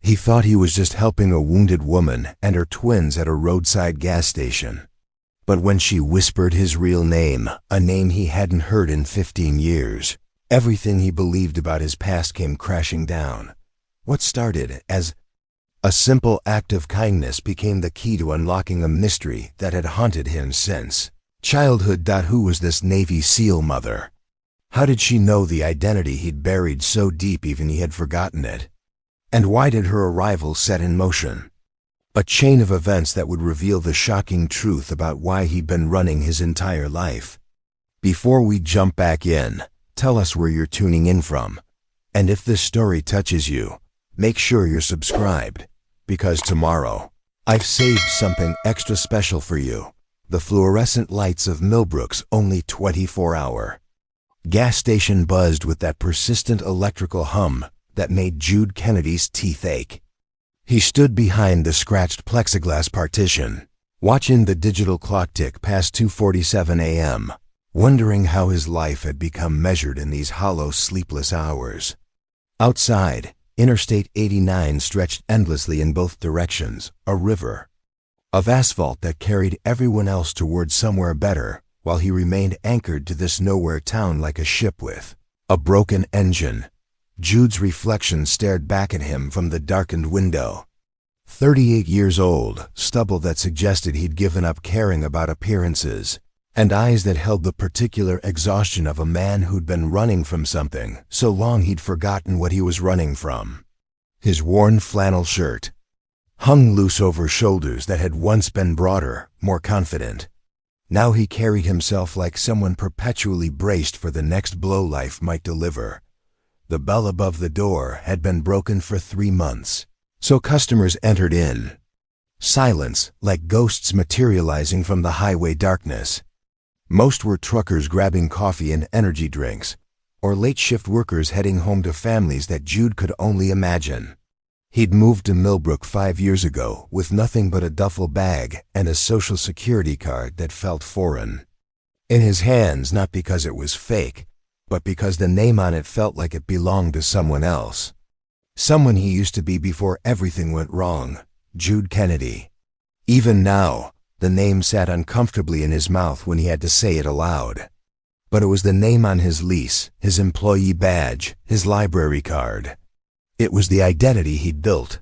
He thought he was just helping a wounded woman and her twins at a roadside gas station. But when she whispered his real name, a name he hadn't heard in 15 years, everything he believed about his past came crashing down. What started as a simple act of kindness became the key to unlocking a mystery that had haunted him since childhood. Who was this Navy SEAL mother? How did she know the identity he'd buried so deep even he had forgotten it? And why did her arrival set in motion a chain of events that would reveal the shocking truth about why he'd been running his entire life? Before we jump back in, tell us where you're tuning in from. And if this story touches you, make sure you're subscribed, because tomorrow, I've saved something extra special for you. The fluorescent lights of Millbrook's only 24-hour gas station buzzed with that persistent electrical hum that made Jude Kennedy's teeth ache. He stood behind the scratched plexiglass partition, watching the digital clock tick past 2:47 a.m., wondering how his life had become measured in these hollow, sleepless hours. Outside, Interstate 89 stretched endlessly in both directions, a river of asphalt that carried everyone else towards somewhere better, while he remained anchored to this nowhere town like a ship with a broken engine. Jude's reflection stared back at him from the darkened window. 38 years old, stubble that suggested he'd given up caring about appearances, and eyes that held the particular exhaustion of a man who'd been running from something so long he'd forgotten what he was running from. His worn flannel shirt hung loose over shoulders that had once been broader, more confident. Now he carried himself like someone perpetually braced for the next blow life might deliver. The bell above the door had been broken for 3 months, so customers entered in silence, like ghosts materializing from the highway darkness. Most were truckers grabbing coffee and energy drinks, or late shift workers heading home to families that Jude could only imagine. He'd moved to Millbrook 5 years ago with nothing but a duffel bag and a social security card that felt foreign in his hands, not because it was fake, but because the name on it felt like it belonged to someone else. Someone he used to be before everything went wrong, Jude Kennedy. Even now, the name sat uncomfortably in his mouth when he had to say it aloud. But it was the name on his lease, his employee badge, his library card. It was the identity he'd built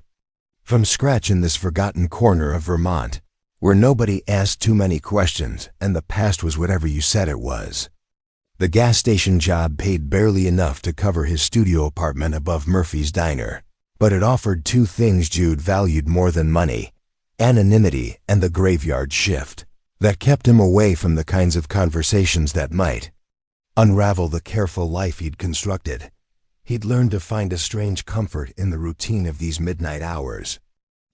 from scratch in this forgotten corner of Vermont, where nobody asked too many questions and the past was whatever you said it was. The gas station job paid barely enough to cover his studio apartment above Murphy's Diner, but it offered 2 things Jude valued more than money: anonymity and the graveyard shift that kept him away from the kinds of conversations that might unravel the careful life he'd constructed. He'd learned to find a strange comfort in the routine of these midnight hours.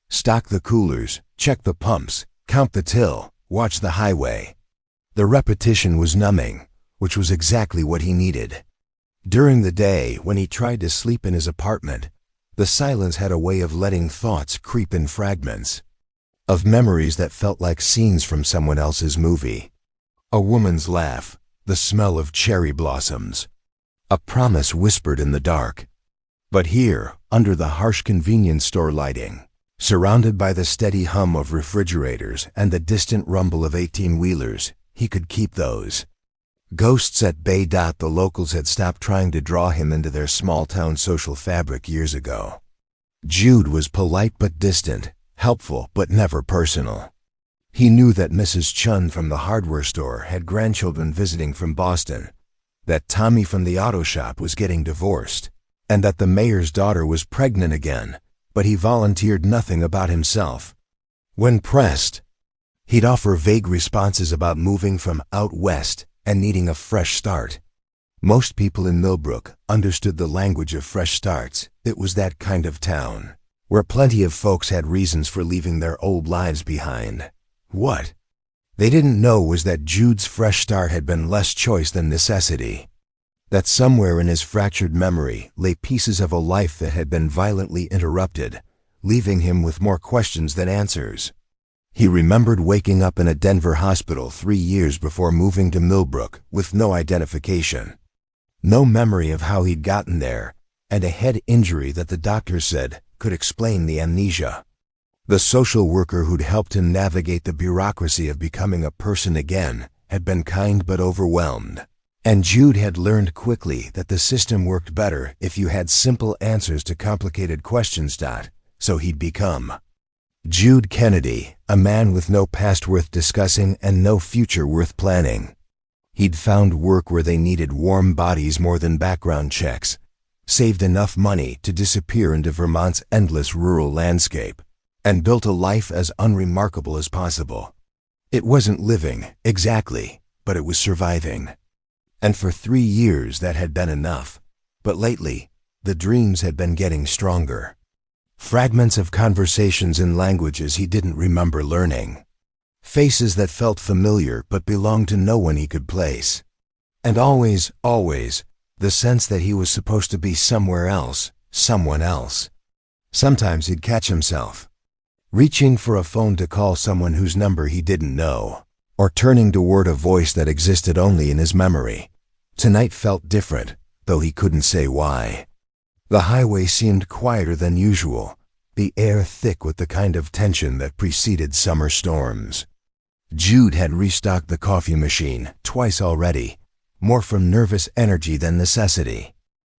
Stock the coolers, check the pumps, count the till, watch the highway. The repetition was numbing, which was exactly what he needed. During the day, when he tried to sleep in his apartment, the silence had a way of letting thoughts creep in fragments of memories that felt like scenes from someone else's movie. A woman's laugh, the smell of cherry blossoms, a promise whispered in the dark. But here, under the harsh convenience store lighting, surrounded by the steady hum of refrigerators and the distant rumble of 18-wheelers, he could keep those ghosts at bay. The locals had stopped trying to draw him into their small-town social fabric years ago. Jude was polite but distant, helpful but never personal. He knew that Mrs. Chun from the hardware store had grandchildren visiting from Boston, that Tommy from the auto shop was getting divorced, and that the mayor's daughter was pregnant again, but he volunteered nothing about himself. When pressed, he'd offer vague responses about moving from out west and needing a fresh start. Most people in Millbrook understood the language of fresh starts. It was that kind of town, where plenty of folks had reasons for leaving their old lives behind. What they didn't know was that Jude's fresh start had been less choice than necessity. That somewhere in his fractured memory lay pieces of a life that had been violently interrupted, leaving him with more questions than answers. He remembered waking up in a Denver hospital 3 years before moving to Millbrook with no identification, no memory of how he'd gotten there, and a head injury that the doctors said could explain the amnesia. The social worker who'd helped him navigate the bureaucracy of becoming a person again had been kind but overwhelmed. And Jude had learned quickly that the system worked better if you had simple answers to complicated questions. So he'd become Jude Kennedy, a man with no past worth discussing and no future worth planning. He'd found work where they needed warm bodies more than background checks, saved enough money to disappear into Vermont's endless rural landscape, and built a life as unremarkable as possible. It wasn't living, exactly, but it was surviving. And for 3 years that had been enough. But lately, the dreams had been getting stronger. Fragments of conversations in languages he didn't remember learning. Faces that felt familiar but belonged to no one he could place. And always, the sense that he was supposed to be somewhere else, someone else. Sometimes he'd catch himself reaching for a phone to call someone whose number he didn't know, or turning toward a voice that existed only in his memory. Tonight felt different, though he couldn't say why. The highway seemed quieter than usual, the air thick with the kind of tension that preceded summer storms. Jude had restocked the coffee machine twice already, more from nervous energy than necessity.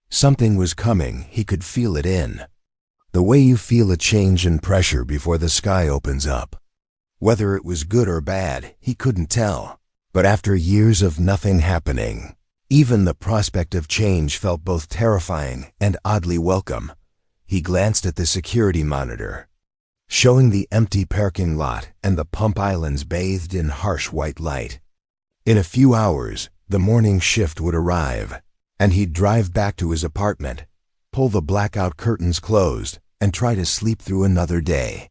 Something was coming, he could feel it in. The way you feel a change in pressure before the sky opens up. Whether it was good or bad, he couldn't tell. But after years of nothing happening, even the prospect of change felt both terrifying and oddly welcome. He glanced at the security monitor, showing the empty parking lot and the pump islands bathed in harsh white light. In a few hours, the morning shift would arrive, and he'd drive back to his apartment, pull the blackout curtains closed, and try to sleep through another day.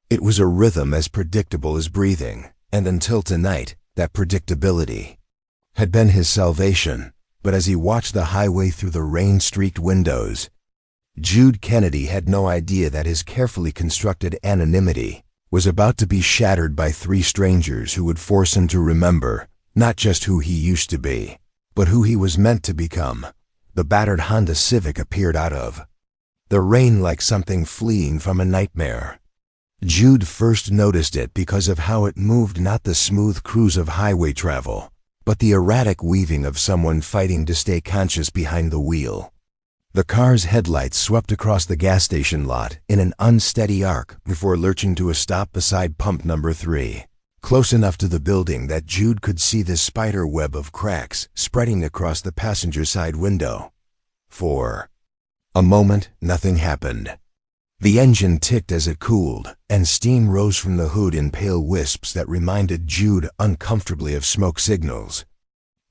It was a rhythm as predictable as breathing, and until tonight, that predictability had been his salvation. But as he watched the highway through the rain-streaked windows, Jude Kennedy had no idea that his carefully constructed anonymity was about to be shattered by 3 strangers who would force him to remember not just who he used to be, but who he was meant to become. The battered Honda Civic appeared out of the rain like something fleeing from a nightmare. Jude first noticed it because of how it moved, not the smooth cruise of highway travel, but the erratic weaving of someone fighting to stay conscious behind the wheel. The car's headlights swept across the gas station lot in an unsteady arc before lurching to a stop beside pump number 3, close enough to the building that Jude could see the spider web of cracks spreading across the passenger side window. For a moment, nothing happened. The engine ticked as it cooled, and steam rose from the hood in pale wisps that reminded Jude uncomfortably of smoke signals.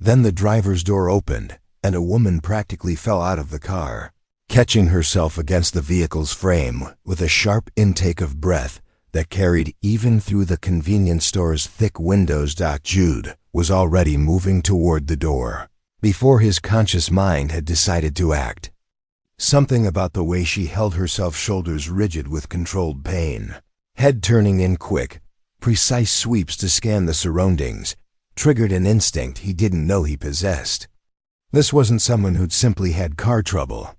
Then the driver's door opened, and a woman practically fell out of the car, catching herself against the vehicle's frame with a sharp intake of breath that carried even through the convenience store's thick windows. Jude was already moving toward the door, before his conscious mind had decided to act. Something about the way she held herself, shoulders rigid with controlled pain, head turning in quick, precise sweeps to scan the surroundings, triggered an instinct he didn't know he possessed. This wasn't someone who'd simply had car trouble.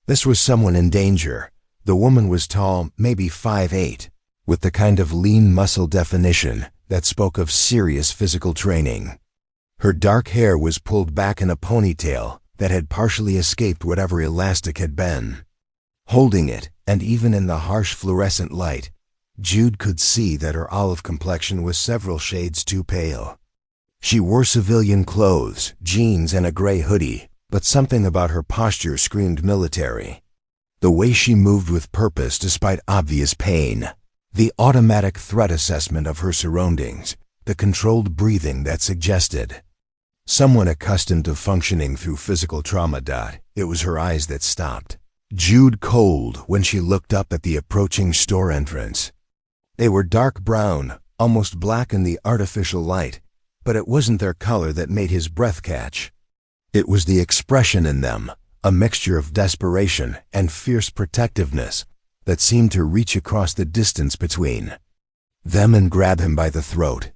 This was someone in danger. The woman was tall, maybe 5'8", with the kind of lean muscle definition that spoke of serious physical training. Her dark hair was pulled back in a ponytail that had partially escaped whatever elastic had been. Holding it, and even in the harsh fluorescent light, Jude could see that her olive complexion was several shades too pale. She wore civilian clothes, jeans and a gray hoodie, but something about her posture screamed military. The way she moved with purpose despite obvious pain, the automatic threat assessment of her surroundings, the controlled breathing that suggested someone accustomed to functioning through physical trauma. It was her eyes that stopped Jude cold when she looked up at the approaching store entrance. They were dark brown, almost black in the artificial light, but it wasn't their color that made his breath catch. It was the expression in them, a mixture of desperation and fierce protectiveness that seemed to reach across the distance between them and grab him by the throat.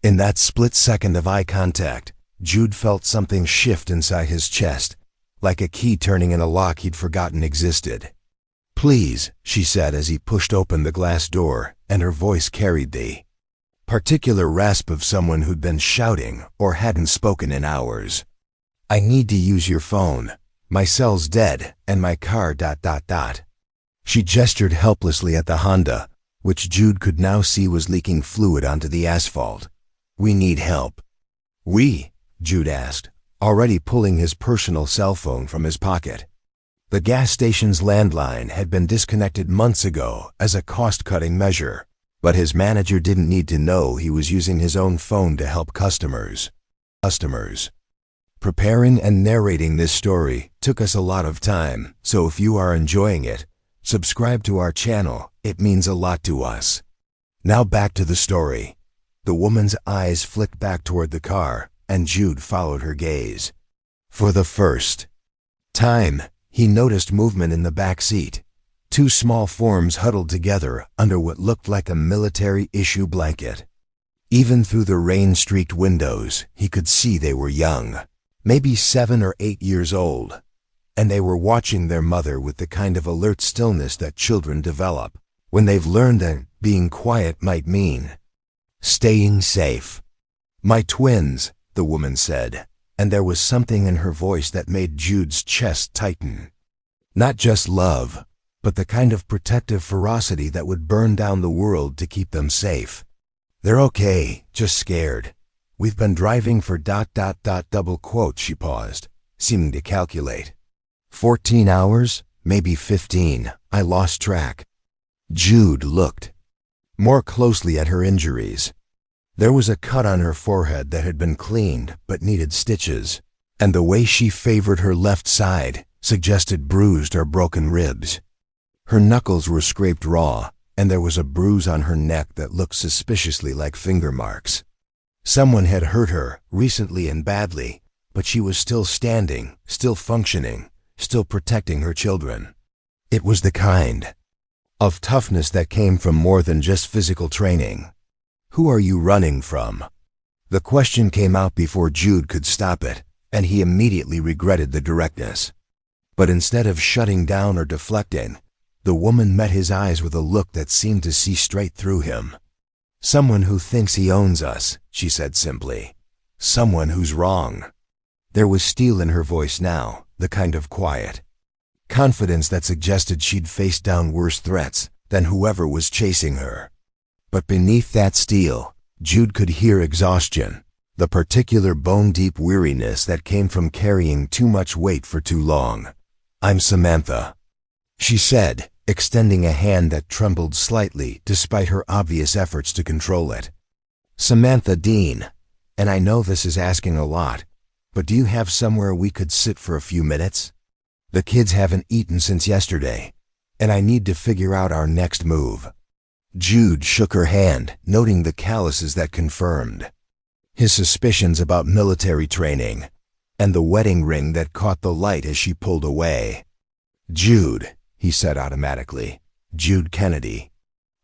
In that split second of eye contact, Jude felt something shift inside his chest, like a key turning in a lock he'd forgotten existed. "Please," she said as he pushed open the glass door, and her voice carried the particular rasp of someone who'd been shouting or hadn't spoken in hours. "I need to use your phone. My cell's dead, and my car ... She gestured helplessly at the Honda, which Jude could now see was leaking fluid onto the asphalt. "We need help." "We?" Jude asked, already pulling his personal cell phone from his pocket. The gas station's landline had been disconnected months ago as a cost-cutting measure, but his manager didn't need to know he was using his own phone to help customers. Preparing and narrating this story took us a lot of time, so if you are enjoying it, subscribe to our channel. It means a lot to us. Now back to the story. The woman's eyes flicked back toward the car, and Jude followed her gaze. For the first time, he noticed movement in the back seat. Two small forms huddled together under what looked like a military-issue blanket. Even through the rain-streaked windows, he could see they were young, maybe 7 or 8 years old, and they were watching their mother with the kind of alert stillness that children develop when they've learned that being quiet might mean staying safe. "My twins," the woman said, and there was something in her voice that made Jude's chest tighten. Not just love, but the kind of protective ferocity that would burn down the world to keep them safe. "They're okay, just scared. We've been driving for ... She paused, seeming to calculate. 14 hours, maybe 15, I lost track." Jude looked more closely at her injuries. There was a cut on her forehead that had been cleaned but needed stitches, and the way she favored her left side suggested bruised or broken ribs. Her knuckles were scraped raw, and there was a bruise on her neck that looked suspiciously like finger marks. Someone had hurt her, recently and badly, but she was still standing, still functioning, still protecting her children. It was the kind of toughness that came from more than just physical training. "Who are you running from?" The question came out before Jude could stop it, and he immediately regretted the directness. But instead of shutting down or deflecting, the woman met his eyes with a look that seemed to see straight through him. "Someone who thinks he owns us," she said simply. "Someone who's wrong." There was steel in her voice now, the kind of quiet confidence that suggested she'd face down worse threats than whoever was chasing her. But beneath that steel, Jude could hear exhaustion, the particular bone-deep weariness that came from carrying too much weight for too long. "I'm Samantha," she said, extending a hand that trembled slightly despite her obvious efforts to control it. "Samantha Dean, and I know this is asking a lot, but do you have somewhere we could sit for a few minutes? The kids haven't eaten since yesterday, and I need to figure out our next move." Jude shook her hand, noting the calluses that confirmed his suspicions about military training, and the wedding ring that caught the light as she pulled away. "Jude," he said automatically. "Jude Kennedy.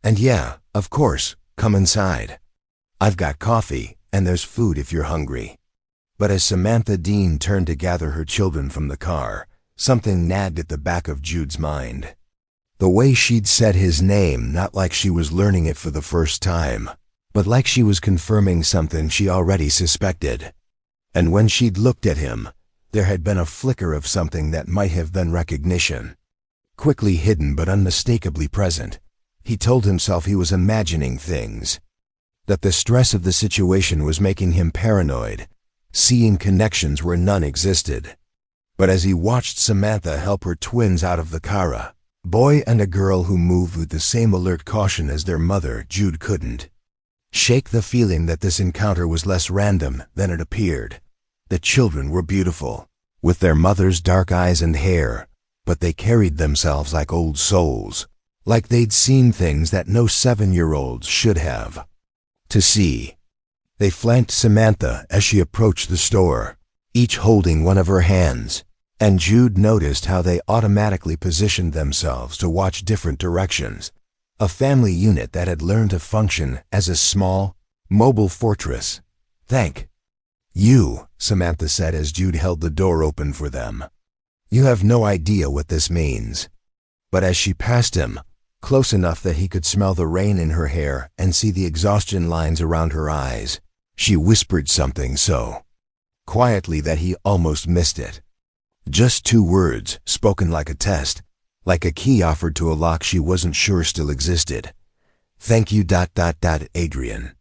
And yeah, of course, come inside. I've got coffee, and there's food if you're hungry." But as Samantha Dean turned to gather her children from the car, something nagged at the back of Jude's mind. The way she'd said his name, not like she was learning it for the first time, but like she was confirming something she already suspected. And when she'd looked at him, there had been a flicker of something that might have been recognition. Quickly hidden but unmistakably present, he told himself he was imagining things, that the stress of the situation was making him paranoid, seeing connections where none existed. But as he watched Samantha help her twins out of the car, a boy and a girl who moved with the same alert caution as their mother, Jude couldn't shake the feeling that this encounter was less random than it appeared. The children were beautiful, with their mother's dark eyes and hair, but they carried themselves like old souls, like they'd seen things that no 7-year-olds should have to see. They flanked Samantha as she approached the store, each holding one of her hands, and Jude noticed how they automatically positioned themselves to watch different directions, a family unit that had learned to function as a small, mobile fortress. "Thank you," Samantha said as Jude held the door open for them. "You have no idea what this means." But as she passed him, close enough that he could smell the rain in her hair and see the exhaustion lines around her eyes, she whispered something so quietly that he almost missed it. Just 2 words, spoken like a test, like a key offered to a lock she wasn't sure still existed. Thank you, Adrian.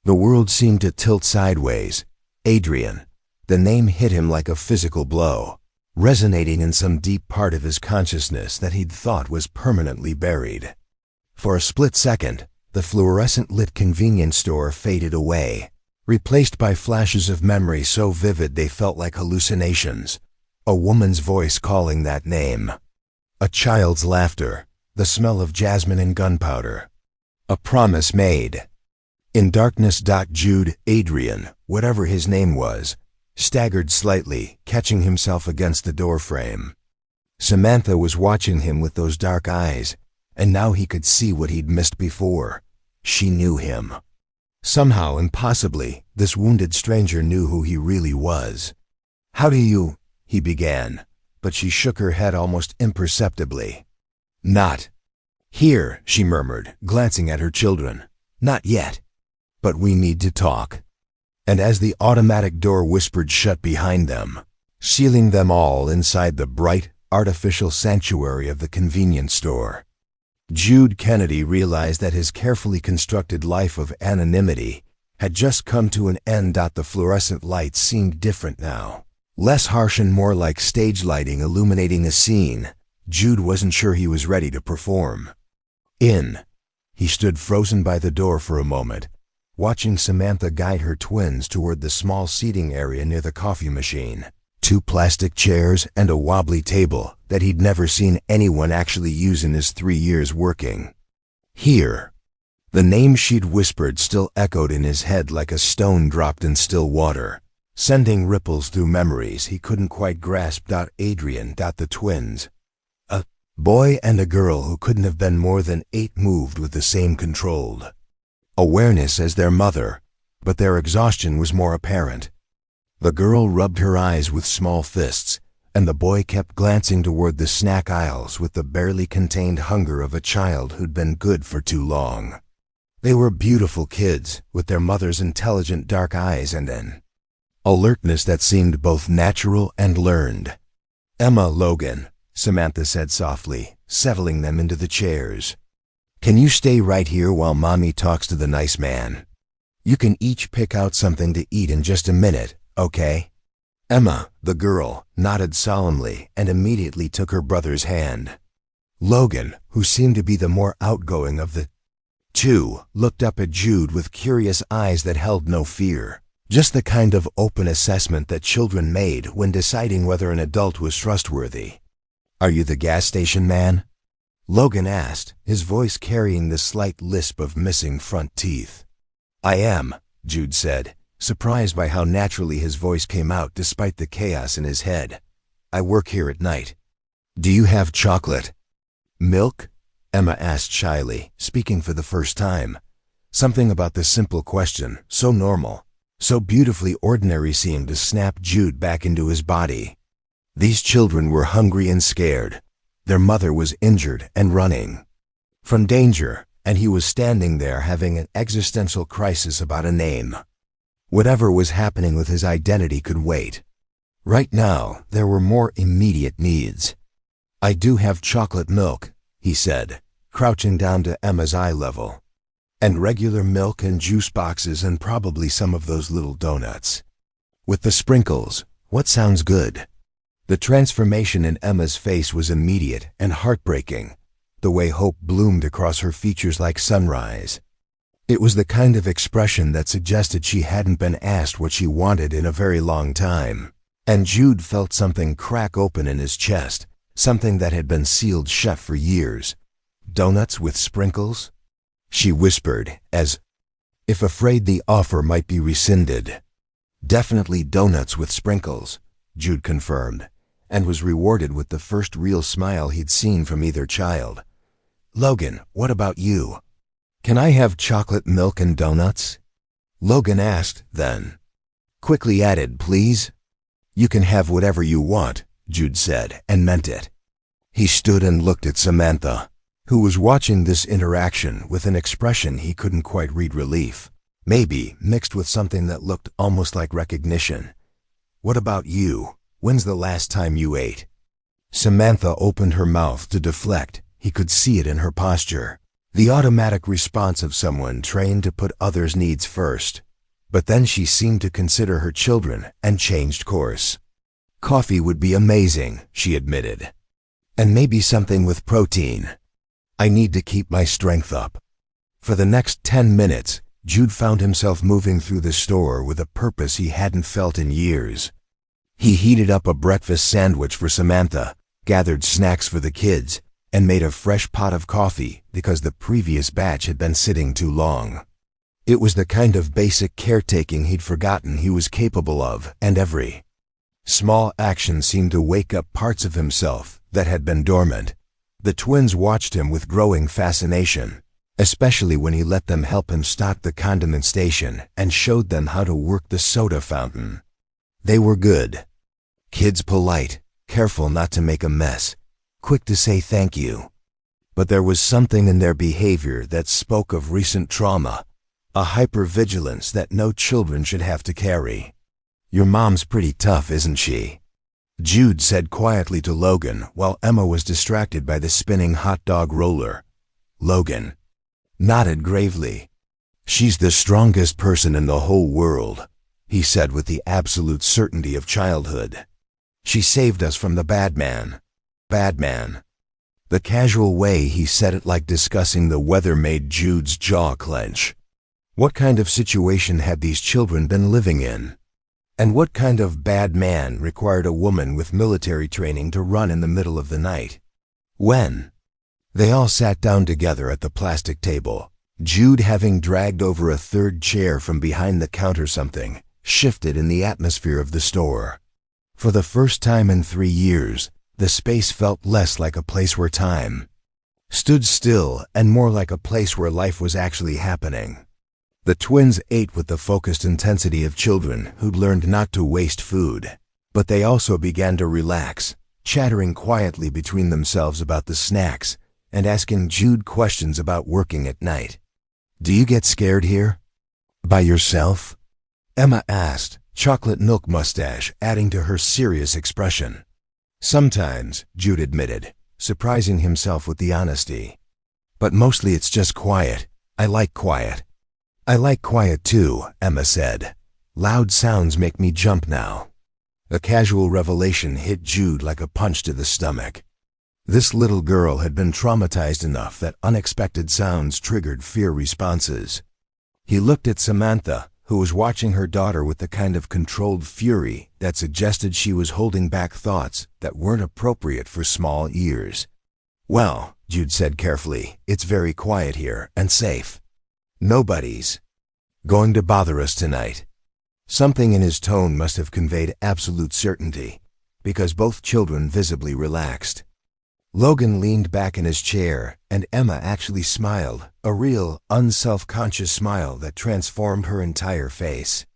The world seemed to tilt sideways. Adrian. The name hit him like a physical blow, resonating in some deep part of his consciousness that he'd thought was permanently buried. For a split second, the fluorescent-lit convenience store faded away, replaced by flashes of memory so vivid they felt like hallucinations. A woman's voice calling that name. A child's laughter, the smell of jasmine and gunpowder. A promise made. In darkness. Jude, Adrian, whatever his name was, staggered slightly, catching himself against the doorframe. Samantha was watching him with those dark eyes, and now he could see what he'd missed before. She knew him. Somehow, impossibly, this wounded stranger knew who he really was. How do you... he began, but she shook her head almost imperceptibly. Not here, she murmured, glancing at her children. Not yet. But we need to talk. And as the automatic door whispered shut behind them, sealing them all inside the bright, artificial sanctuary of the convenience store, Jude Kennedy realized that his carefully constructed life of anonymity had just come to an end. The fluorescent lights seemed different now, less harsh and more like stage lighting illuminating a scene Jude wasn't sure he was ready to perform. He stood frozen by the door for a moment, watching Samantha guide her twins toward the small seating area near the coffee machine. 2 plastic chairs and a wobbly table that he'd never seen anyone actually use in his 3 years working. Here. The name she'd whispered still echoed in his head like a stone dropped in still water, sending ripples through memories he couldn't quite grasp. Adrian. The twins. A boy and a girl who couldn't have been more than 8 moved with the same controlled awareness as their mother, but their exhaustion was more apparent. The girl rubbed her eyes with small fists, and the boy kept glancing toward the snack aisles with the barely contained hunger of a child who'd been good for too long. They were beautiful kids, with their mother's intelligent dark eyes and an alertness that seemed both natural and learned. Emma, Logan, Samantha said softly, settling them into the chairs. Can you stay right here while Mommy talks to the nice man? You can each pick out something to eat in just a minute, okay? Emma, the girl, nodded solemnly and immediately took her brother's hand. Logan, who seemed to be the more outgoing of the 2, looked up at Jude with curious eyes that held no fear, just the kind of open assessment that children made when deciding whether an adult was trustworthy. Are you the gas station man? Logan asked, his voice carrying the slight lisp of missing front teeth. I am, Jude said, surprised by how naturally his voice came out despite the chaos in his head. I work here at night. Do you have chocolate? Milk? Emma asked shyly, speaking for the first time. Something about the simple question, so normal, so beautifully ordinary, seemed to snap Jude back into his body. These children were hungry and scared. Their mother was injured and running from danger, and he was standing there having an existential crisis about a name. Whatever was happening with his identity could wait. Right now, there were more immediate needs. I do have chocolate milk, he said, crouching down to Emma's eye level. And regular milk and juice boxes and probably some of those little donuts. With the sprinkles, what sounds good? The transformation in Emma's face was immediate and heartbreaking, the way hope bloomed across her features like sunrise. It was the kind of expression that suggested she hadn't been asked what she wanted in a very long time, and Jude felt something crack open in his chest, something that had been sealed shut for years. Donuts with sprinkles? She whispered, as if afraid the offer might be rescinded. Definitely donuts with sprinkles, Jude confirmed, and was rewarded with the first real smile he'd seen from either child. Logan, what about you? Can I have chocolate milk and donuts? Logan asked, then quickly added, please. You can have whatever you want, Jude said, and meant it. He stood and looked at Samantha, who was watching this interaction with an expression he couldn't quite read, relief, maybe mixed with something that looked almost like recognition. "What about you? When's the last time you ate?" Samantha opened her mouth to deflect. He could see it in her posture, the automatic response of someone trained to put others' needs first. But then she seemed to consider her children and changed course. "Coffee would be amazing," she admitted. "And maybe something with protein. I need to keep my strength up." For the next 10 minutes, Jude found himself moving through the store with a purpose he hadn't felt in years. He heated up a breakfast sandwich for Samantha, gathered snacks for the kids, and made a fresh pot of coffee because the previous batch had been sitting too long. It was the kind of basic caretaking he'd forgotten he was capable of, and every small action seemed to wake up parts of himself that had been dormant. The twins watched him with growing fascination, especially when he let them help him stock the condiment station and showed them how to work the soda fountain. They were good kids, polite, careful not to make a mess, quick to say thank you. But there was something in their behavior that spoke of recent trauma, a hypervigilance that no children should have to carry. "Your mom's pretty tough, isn't she?" Jude said quietly to Logan while Emma was distracted by the spinning hot dog roller. Logan nodded gravely. "She's the strongest person in the whole world," he said with the absolute certainty of childhood. "She saved us from the bad man." Bad man. The casual way he said it, like discussing the weather, made Jude's jaw clench. What kind of situation had these children been living in? And what kind of bad man required a woman with military training to run in the middle of the night? When? They all sat down together at the plastic table, Jude having dragged over a third chair from behind the counter. Something shifted in the atmosphere of the store. For the first time in 3 years, the space felt less like a place where time stood still and more like a place where life was actually happening. The twins ate with the focused intensity of children who'd learned not to waste food, but they also began to relax, chattering quietly between themselves about the snacks and asking Jude questions about working at night. "Do you get scared here? By yourself?" Emma asked, chocolate milk mustache adding to her serious expression. "Sometimes," Jude admitted, surprising himself with the honesty. "But mostly it's just quiet. I like quiet." "I like quiet too," Emma said. "Loud sounds make me jump now." A casual revelation hit Jude like a punch to the stomach. This little girl had been traumatized enough that unexpected sounds triggered fear responses. He looked at Samantha, who was watching her daughter with the kind of controlled fury that suggested she was holding back thoughts that weren't appropriate for small ears. "Well," Jude said carefully, "it's very quiet here and safe. Nobody's going to bother us tonight." Something in his tone must have conveyed absolute certainty, because both children visibly relaxed. Logan leaned back in his chair, and Emma actually smiled, a real, unself-conscious smile that transformed her entire face.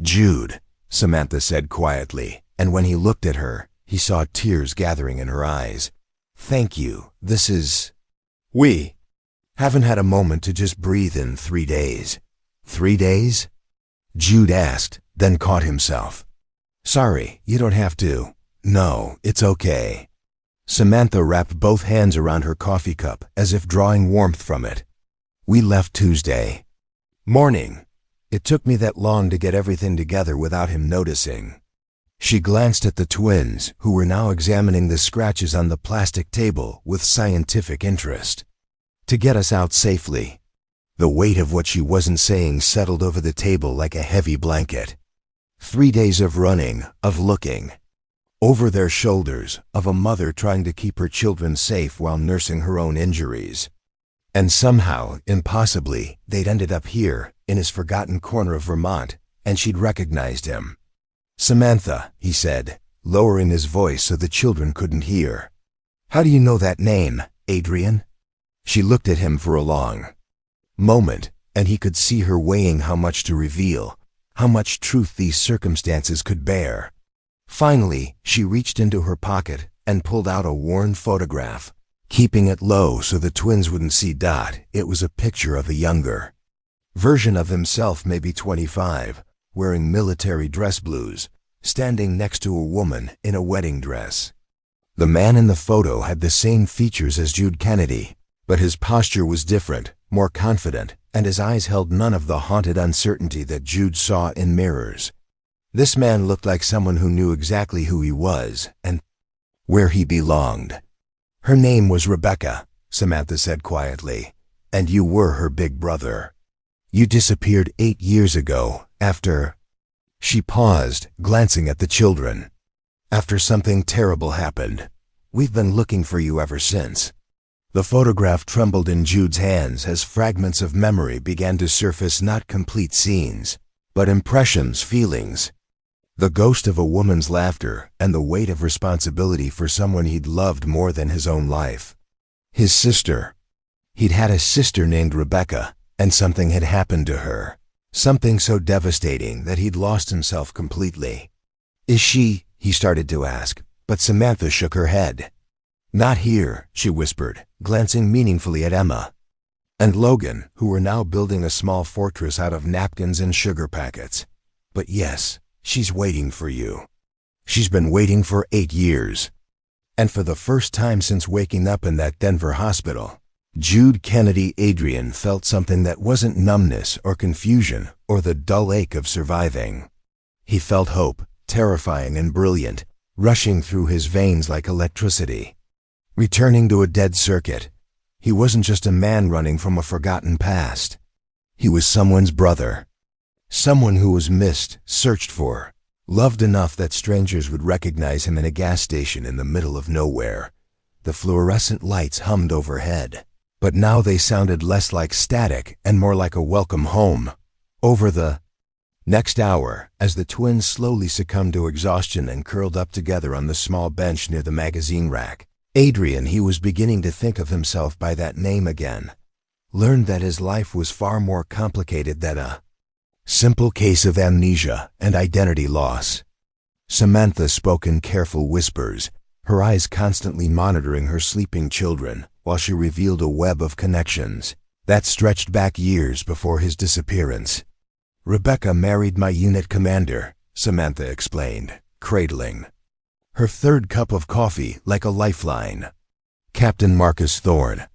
"Jude," Samantha said quietly, and when he looked at her, he saw tears gathering in her eyes. "Thank you. This is... We haven't had a moment to just breathe in 3 days." "3 days?" Jude asked, then caught himself. "Sorry, you don't have to." "No, it's okay." Samantha wrapped both hands around her coffee cup as if drawing warmth from it. "We left Tuesday morning. It took me that long to get everything together without him noticing." She glanced at the twins, who were now examining the scratches on the plastic table with scientific interest. "To get us out safely." The weight of what she wasn't saying settled over the table like a heavy blanket. 3 days of running, of looking over their shoulders, of a mother trying to keep her children safe while nursing her own injuries. And somehow, impossibly, they'd ended up here, in his forgotten corner of Vermont, and she'd recognized him. "Samantha," he said, lowering his voice so the children couldn't hear. "How do you know that name, Adrian?" She looked at him for a long moment, and he could see her weighing how much to reveal, how much truth these circumstances could bear. Finally, she reached into her pocket and pulled out a worn photograph. Keeping it low so the twins wouldn't see Dot, it was a picture of a younger version of himself, maybe 25, wearing military dress blues, standing next to a woman in a wedding dress. The man in the photo had the same features as Jude Kennedy, but his posture was different, more confident, and his eyes held none of the haunted uncertainty that Jude saw in mirrors. This man looked like someone who knew exactly who he was and where he belonged. "Her name was Rebecca," Samantha said quietly, "and you were her big brother. You disappeared 8 years ago after—" She paused, glancing at the children. "After something terrible happened. We've been looking for you ever since." The photograph trembled in Jude's hands as fragments of memory began to surface, not complete scenes, but impressions, feelings. The ghost of a woman's laughter and the weight of responsibility for someone he'd loved more than his own life. His sister. He'd had a sister named Rebecca, and something had happened to her. Something so devastating that he'd lost himself completely. "Is she?" he started to ask, but Samantha shook her head. "Not here," she whispered, glancing meaningfully at Emma and Logan, who were now building a small fortress out of napkins and sugar packets. "But yes, she's waiting for you. She's been waiting for 8 years." And for the first time since waking up in that Denver hospital, Jude Kennedy Adrian felt something that wasn't numbness or confusion or the dull ache of surviving. He felt hope, terrifying and brilliant, rushing through his veins like electricity. Returning to a dead circuit, he wasn't just a man running from a forgotten past. He was someone's brother. Someone who was missed, searched for, loved enough that strangers would recognize him in a gas station in the middle of nowhere. The fluorescent lights hummed overhead, but now they sounded less like static and more like a welcome home. Over the next hour, as the twins slowly succumbed to exhaustion and curled up together on the small bench near the magazine rack, Adrian, he was beginning to think of himself by that name again, learned that his life was far more complicated than a simple case of amnesia and identity loss. Samantha spoke in careful whispers, her eyes constantly monitoring her sleeping children, while she revealed a web of connections that stretched back years before his disappearance. "Rebecca married my unit commander," Samantha explained, cradling her third cup of coffee like a lifeline. "Captain Marcus Thorne.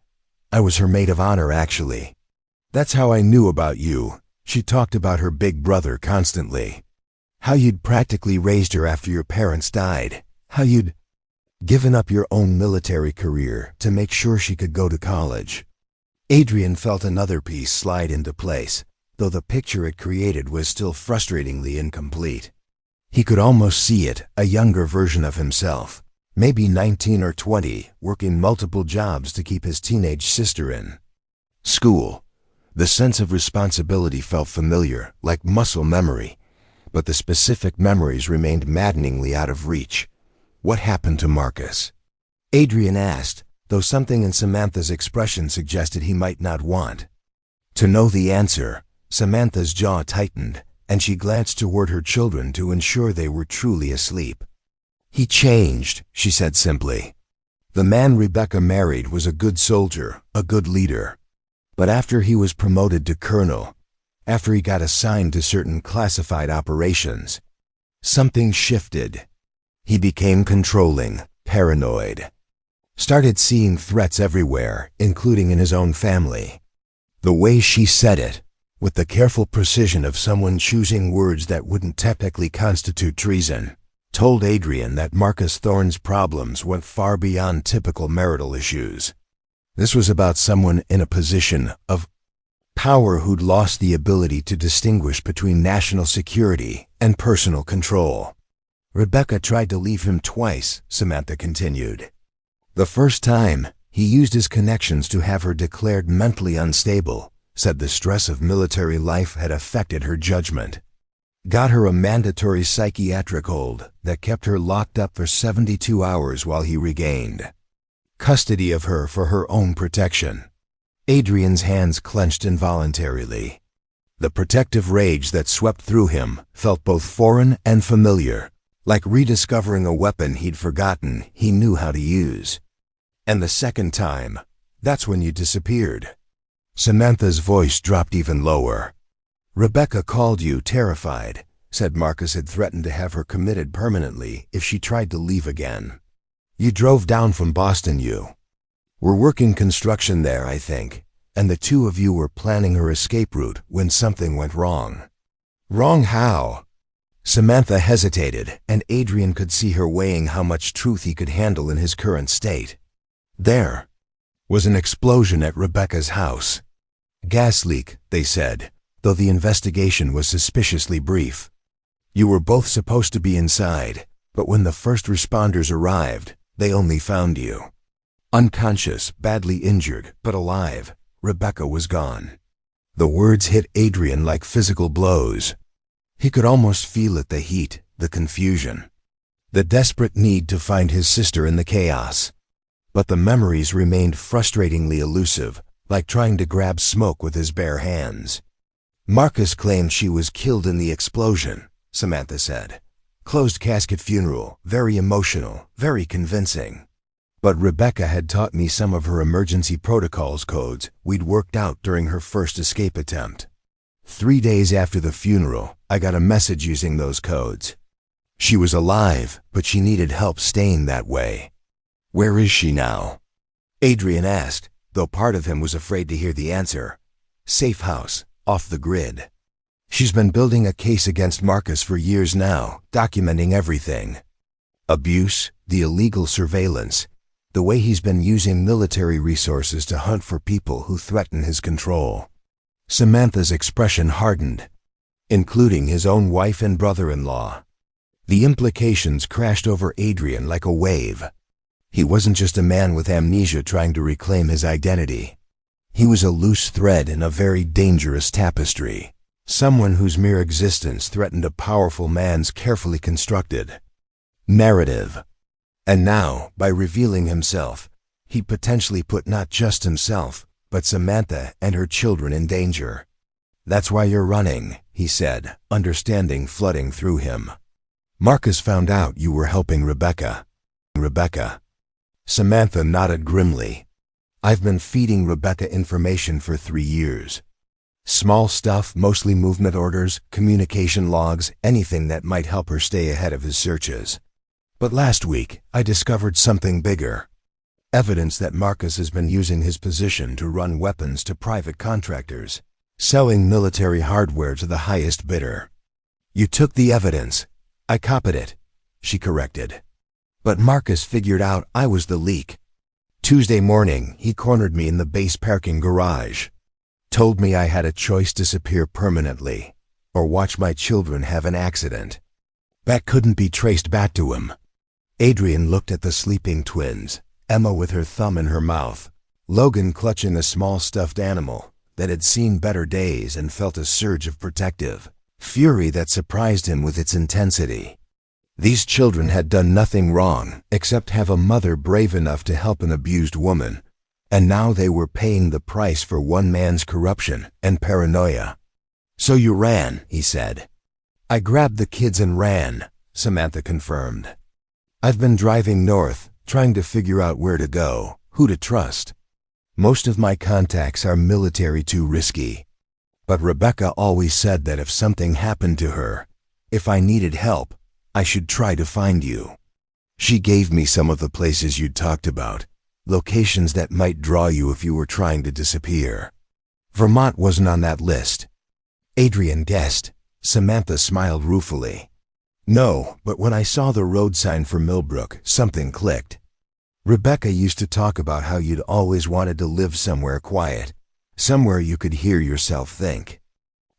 I was her maid of honor, actually. That's how I knew about you." She talked about her big brother constantly. How you'd practically raised her after your parents died. How you'd given up your own military career to make sure she could go to college. Adrian felt another piece slide into place, though the picture it created was still frustratingly incomplete. He could almost see it, a younger version of himself, maybe 19 or 20, working multiple jobs to keep his teenage sister in school. The sense of responsibility felt familiar, like muscle memory, but the specific memories remained maddeningly out of reach. "What happened to Marcus?" Adrian asked, though something in Samantha's expression suggested he might not want to know the answer. Samantha's jaw tightened, and she glanced toward her children to ensure they were truly asleep. "He changed," she said simply. "The man Rebecca married was a good soldier, a good leader. But after he was promoted to colonel, after he got assigned to certain classified operations, something shifted. He became controlling, paranoid. Started seeing threats everywhere, including in his own family." The way she said it, with the careful precision of someone choosing words that wouldn't technically constitute treason, told Adrian that Marcus Thorne's problems went far beyond typical marital issues. This was about someone in a position of power who'd lost the ability to distinguish between national security and personal control. "Rebecca tried to leave him twice," Samantha continued. "The first time, he used his connections to have her declared mentally unstable, said the stress of military life had affected her judgment. Got her a mandatory psychiatric hold that kept her locked up for 72 hours while he regained custody of her for her own protection." Adrian's hands clenched involuntarily. The protective rage that swept through him felt both foreign and familiar, Like rediscovering a weapon he'd forgotten he knew how to use. And the second time, that's when you disappeared. Samantha's voice dropped even lower. Rebecca called you terrified, said Marcus had threatened to have her committed permanently if she tried to leave again. You drove down from Boston, you were working construction there, I think, and the two of you were planning her escape route when something went wrong. Wrong how? Samantha hesitated, and Adrian could see her weighing how much truth he could handle in his current state. There was an explosion at Rebecca's house. Gas leak, they said, though the investigation was suspiciously brief. You were both supposed to be inside, but when the first responders arrived, they only found you unconscious, badly injured, but alive. Rebecca was gone. The words hit Adrian like physical blows. He could almost feel it, the heat, the confusion, the desperate need to find his sister in the chaos. But the memories remained frustratingly elusive, like trying to grab smoke with his bare hands. Marcus claimed she was killed in the explosion, Samantha said. Closed casket funeral, very emotional, very convincing. But Rebecca had taught me some of her emergency protocols codes we'd worked out during her first escape attempt. 3 days after the funeral, I got a message using those codes. She was alive, but she needed help staying that way. Where is she now? Adrian asked, though part of him was afraid to hear the answer. Safe house, off the grid. She's been building a case against Marcus for years now, documenting everything. Abuse, the illegal surveillance, the way he's been using military resources to hunt for people who threaten his control. Samantha's expression hardened, including his own wife and brother-in-law. The implications crashed over Adrian like a wave. He wasn't just a man with amnesia trying to reclaim his identity. He was a loose thread in a very dangerous tapestry, someone whose mere existence threatened a powerful man's carefully constructed narrative. And now, by revealing himself, he potentially put not just himself, but Samantha and her children in danger. That's why you're running, he said, understanding flooding through him. Marcus found out you were helping Rebecca. Rebecca. Samantha nodded grimly. I've been feeding Rebecca information for 3 years. Small stuff, mostly movement orders, communication logs, anything that might help her stay ahead of his searches. But last week, I discovered something bigger. Evidence that Marcus has been using his position to run weapons to private contractors, selling military hardware to the highest bidder. You took the evidence. I copied it, she corrected. But Marcus figured out I was the leak. Tuesday morning, he cornered me in the base parking garage. Told me I had a choice: disappear permanently, or watch my children have an accident. That couldn't be traced back to him. Adrian looked at the sleeping twins, Emma with her thumb in her mouth, Logan clutching a small stuffed animal that had seen better days, and felt a surge of protective fury that surprised him with its intensity. These children had done nothing wrong except have a mother brave enough to help an abused woman, and now they were paying the price for one man's corruption and paranoia. So you ran, he said. I grabbed the kids and ran, Samantha confirmed. I've been driving north, trying to figure out where to go, who to trust. Most of my contacts are military, too risky. But Rebecca always said that if something happened to her, if I needed help, I should try to find you. She gave me some of the places you'd talked about, locations that might draw you if you were trying to disappear. Vermont wasn't on that list. Adrian guessed. Samantha smiled ruefully. No, but when I saw the road sign for Millbrook, something clicked. Rebecca used to talk about how you'd always wanted to live somewhere quiet, somewhere you could hear yourself think.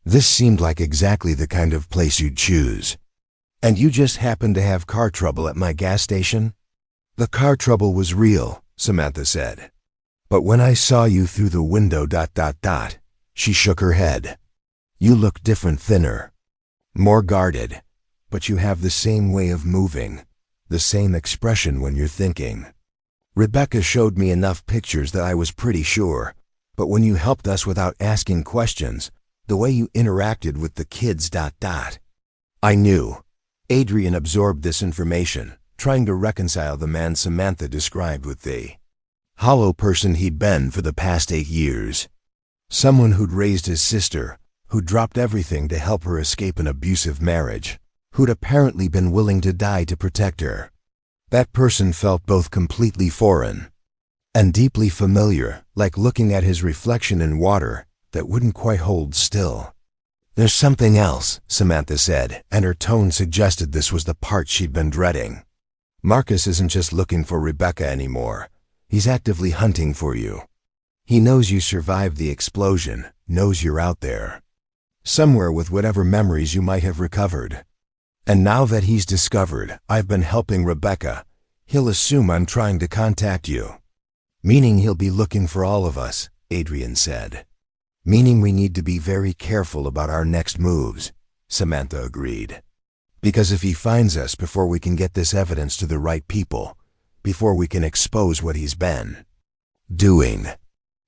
This seemed like exactly the kind of place you'd choose. And you just happened to have car trouble at my gas station? The car trouble was real, Samantha said. But when I saw you through the window ... She shook her head. You look different, thinner, more guarded, but you have the same way of moving, the same expression when you're thinking. Rebecca showed me enough pictures that I was pretty sure, but when you helped us without asking questions, the way you interacted with the kids ... I knew. Adrian absorbed this information, trying to reconcile the man Samantha described with the hollow person he'd been for the past 8 years. Someone who'd raised his sister, who'd dropped everything to help her escape an abusive marriage, who'd apparently been willing to die to protect her. That person felt both completely foreign and deeply familiar, like looking at his reflection in water that wouldn't quite hold still. "There's something else," Samantha said, and her tone suggested this was the part she'd been dreading. "Marcus isn't just looking for Rebecca anymore. He's actively hunting for you. He knows you survived the explosion, knows you're out there, somewhere with whatever memories you might have recovered. And now that he's discovered I've been helping Rebecca, he'll assume I'm trying to contact you." "Meaning he'll be looking for all of us," Adrian said. "Meaning we need to be very careful about our next moves," Samantha agreed. "Because if he finds us before we can get this evidence to the right people, before we can expose what he's been doing."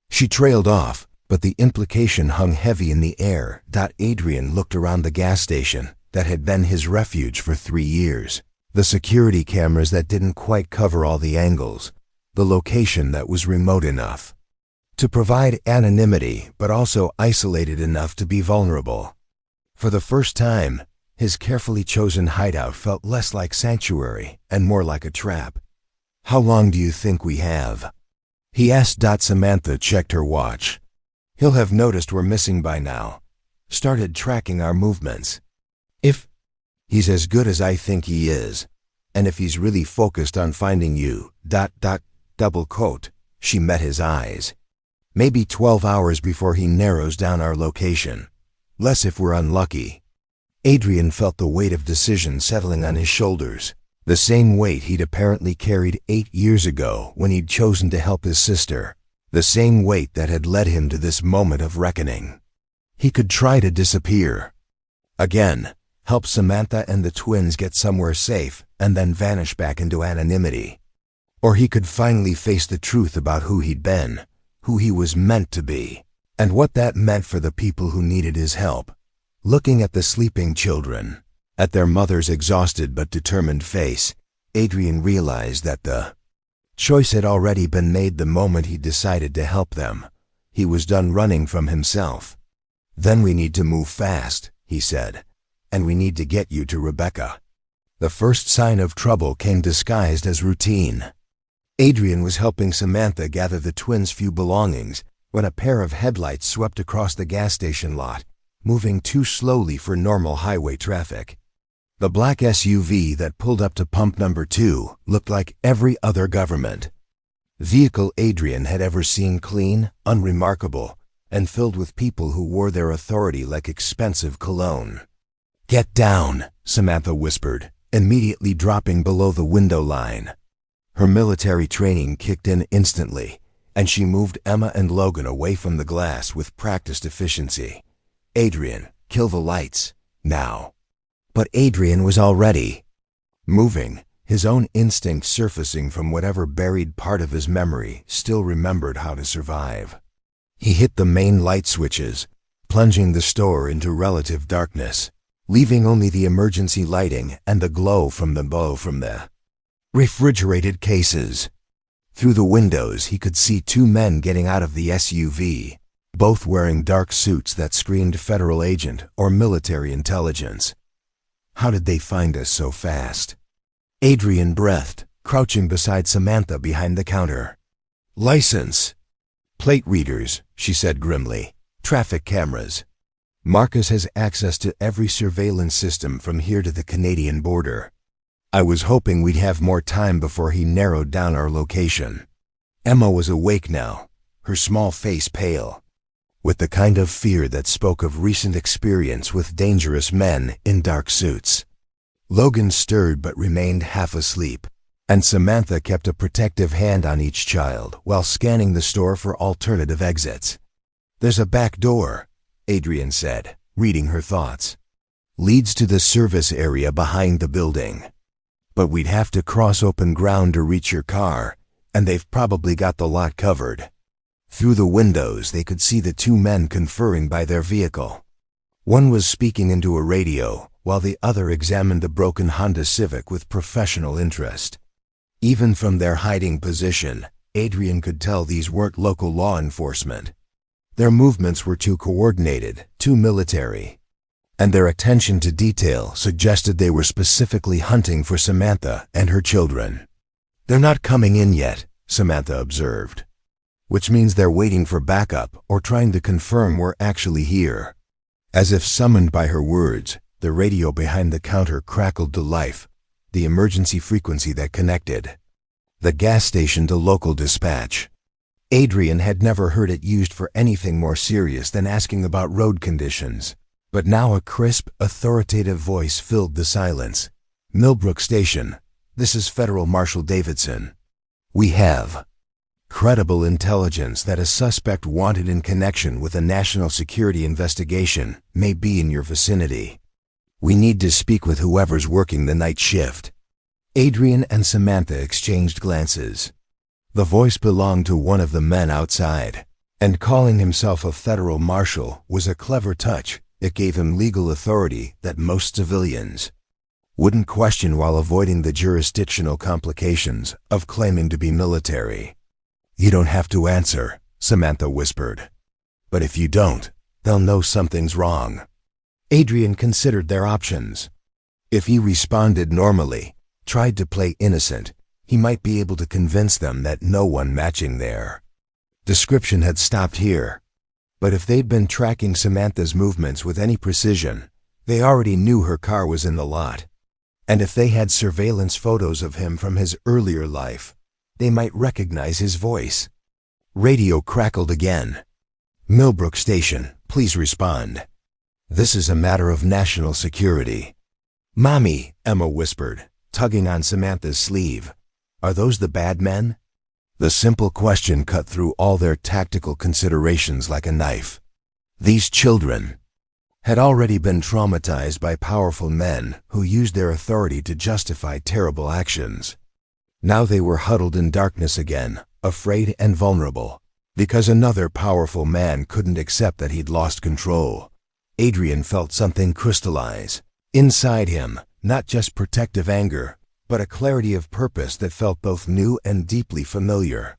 She trailed off, but the implication hung heavy in the air. Adrian looked around the gas station that had been his refuge for 3 years. The security cameras that didn't quite cover all the angles. The location that was remote enough to provide anonymity, but also isolated enough to be vulnerable. For the first time, his carefully chosen hideout felt less like sanctuary and more like a trap. "How long do you think we have?" he asked. Samantha checked her watch. "He'll have noticed we're missing by now. Started tracking our movements. If he's as good as I think he is, and if he's really focused on finding you, double quote, she met his eyes. Maybe 12 hours before he narrows down our location. Less if we're unlucky." Adrian felt the weight of decision settling on his shoulders. The same weight he'd apparently carried 8 years ago when he'd chosen to help his sister. The same weight that had led him to this moment of reckoning. He could try to disappear again, help Samantha and the twins get somewhere safe, and then vanish back into anonymity. Or he could finally face the truth about who he'd been, who he was meant to be, and what that meant for the people who needed his help. Looking at the sleeping children, at their mother's exhausted but determined face, Adrian realized that the choice had already been made the moment he decided to help them. He was done running from himself. "Then we need to move fast," he said, "and we need to get you to Rebecca." The first sign of trouble came disguised as routine. Adrian was helping Samantha gather the twins' few belongings when a pair of headlights swept across the gas station lot, moving too slowly for normal highway traffic. The black SUV that pulled up to pump number 2 looked like every other government vehicle Adrian had ever seen, clean, unremarkable, and filled with people who wore their authority like expensive cologne. "Get down," Samantha whispered, immediately dropping below the window line. Her military training kicked in instantly, and she moved Emma and Logan away from the glass with practiced efficiency. "Adrian, kill the lights, now." But Adrian was already moving, his own instinct surfacing from whatever buried part of his memory still remembered how to survive. He hit the main light switches, plunging the store into relative darkness, leaving only the emergency lighting and the glow from the refrigerated cases. Through the windows he could see 2 men getting out of the SUV, both wearing dark suits that screamed federal agent or military intelligence. How did they find us so fast? Adrian breathed, crouching beside Samantha behind the counter. "License plate readers," she said grimly. "Traffic cameras. Marcus has access to every surveillance system from here to the Canadian border. I was hoping we'd have more time before he narrowed down our location." Emma was awake now, her small face pale, with the kind of fear that spoke of recent experience with dangerous men in dark suits. Logan stirred but remained half asleep, and Samantha kept a protective hand on each child while scanning the store for alternative exits. "There's a back door," Adrian said, reading her thoughts. "Leads to the service area behind the building. But we'd have to cross open ground to reach your car, and they've probably got the lot covered." Through the windows they could see the 2 men conferring by their vehicle. One was speaking into a radio, while the other examined the broken Honda Civic with professional interest. Even from their hiding position, Adrian could tell these weren't local law enforcement. Their movements were too coordinated, too military. And their attention to detail suggested they were specifically hunting for Samantha and her children. "They're not coming in yet," Samantha observed. "Which means they're waiting for backup or trying to confirm we're actually here." As if summoned by her words, the radio behind the counter crackled to life, the emergency frequency that connected the gas station to local dispatch. Adrian had never heard it used for anything more serious than asking about road conditions. But now a crisp, authoritative voice filled the silence. "Millbrook Station, this is Federal Marshal Davidson. We have credible intelligence that a suspect wanted in connection with a national security investigation may be in your vicinity. We need to speak with whoever's working the night shift." Adrian and Samantha exchanged glances. The voice belonged to one of the men outside, and calling himself a federal marshal was a clever touch. It gave him legal authority that most civilians wouldn't question while avoiding the jurisdictional complications of claiming to be military. "You don't have to answer," Samantha whispered. "But if you don't, they'll know something's wrong." Adrian considered their options. If he responded normally, tried to play innocent, he might be able to convince them that no one matching their description had stopped here. But if they'd been tracking Samantha's movements with any precision, they already knew her car was in the lot. And if they had surveillance photos of him from his earlier life, they might recognize his voice. Radio crackled again. "Millbrook Station, please respond. This is a matter of national security." "Mommy," Emma whispered, tugging on Samantha's sleeve. "Are those the bad men?" The simple question cut through all their tactical considerations like a knife. These children had already been traumatized by powerful men who used their authority to justify terrible actions. Now they were huddled in darkness again, afraid and vulnerable, because another powerful man couldn't accept that he'd lost control. Adrian felt something crystallize inside him, not just protective anger, but a clarity of purpose that felt both new and deeply familiar.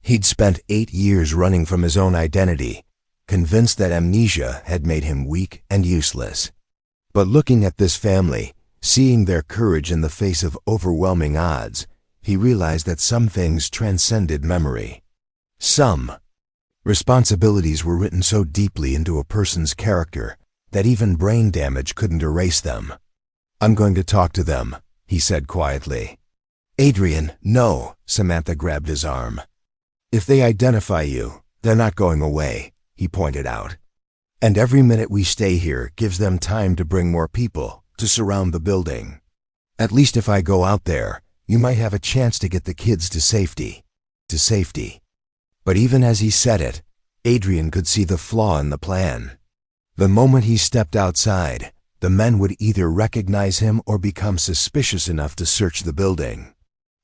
He'd spent 8 years running from his own identity, convinced that amnesia had made him weak and useless. But looking at this family, seeing their courage in the face of overwhelming odds, he realized that some things transcended memory. Some responsibilities were written so deeply into a person's character that even brain damage couldn't erase them. "I'm going to talk to them," he said quietly. "Adrian, no," Samantha grabbed his arm. "If they identify you, they're not going away," he pointed out. "And every minute we stay here gives them time to bring more people to surround the building. At least if I go out there, you might have a chance to get the kids to safety. To safety." But even as he said it, Adrian could see the flaw in the plan. The moment he stepped outside, the men would either recognize him or become suspicious enough to search the building.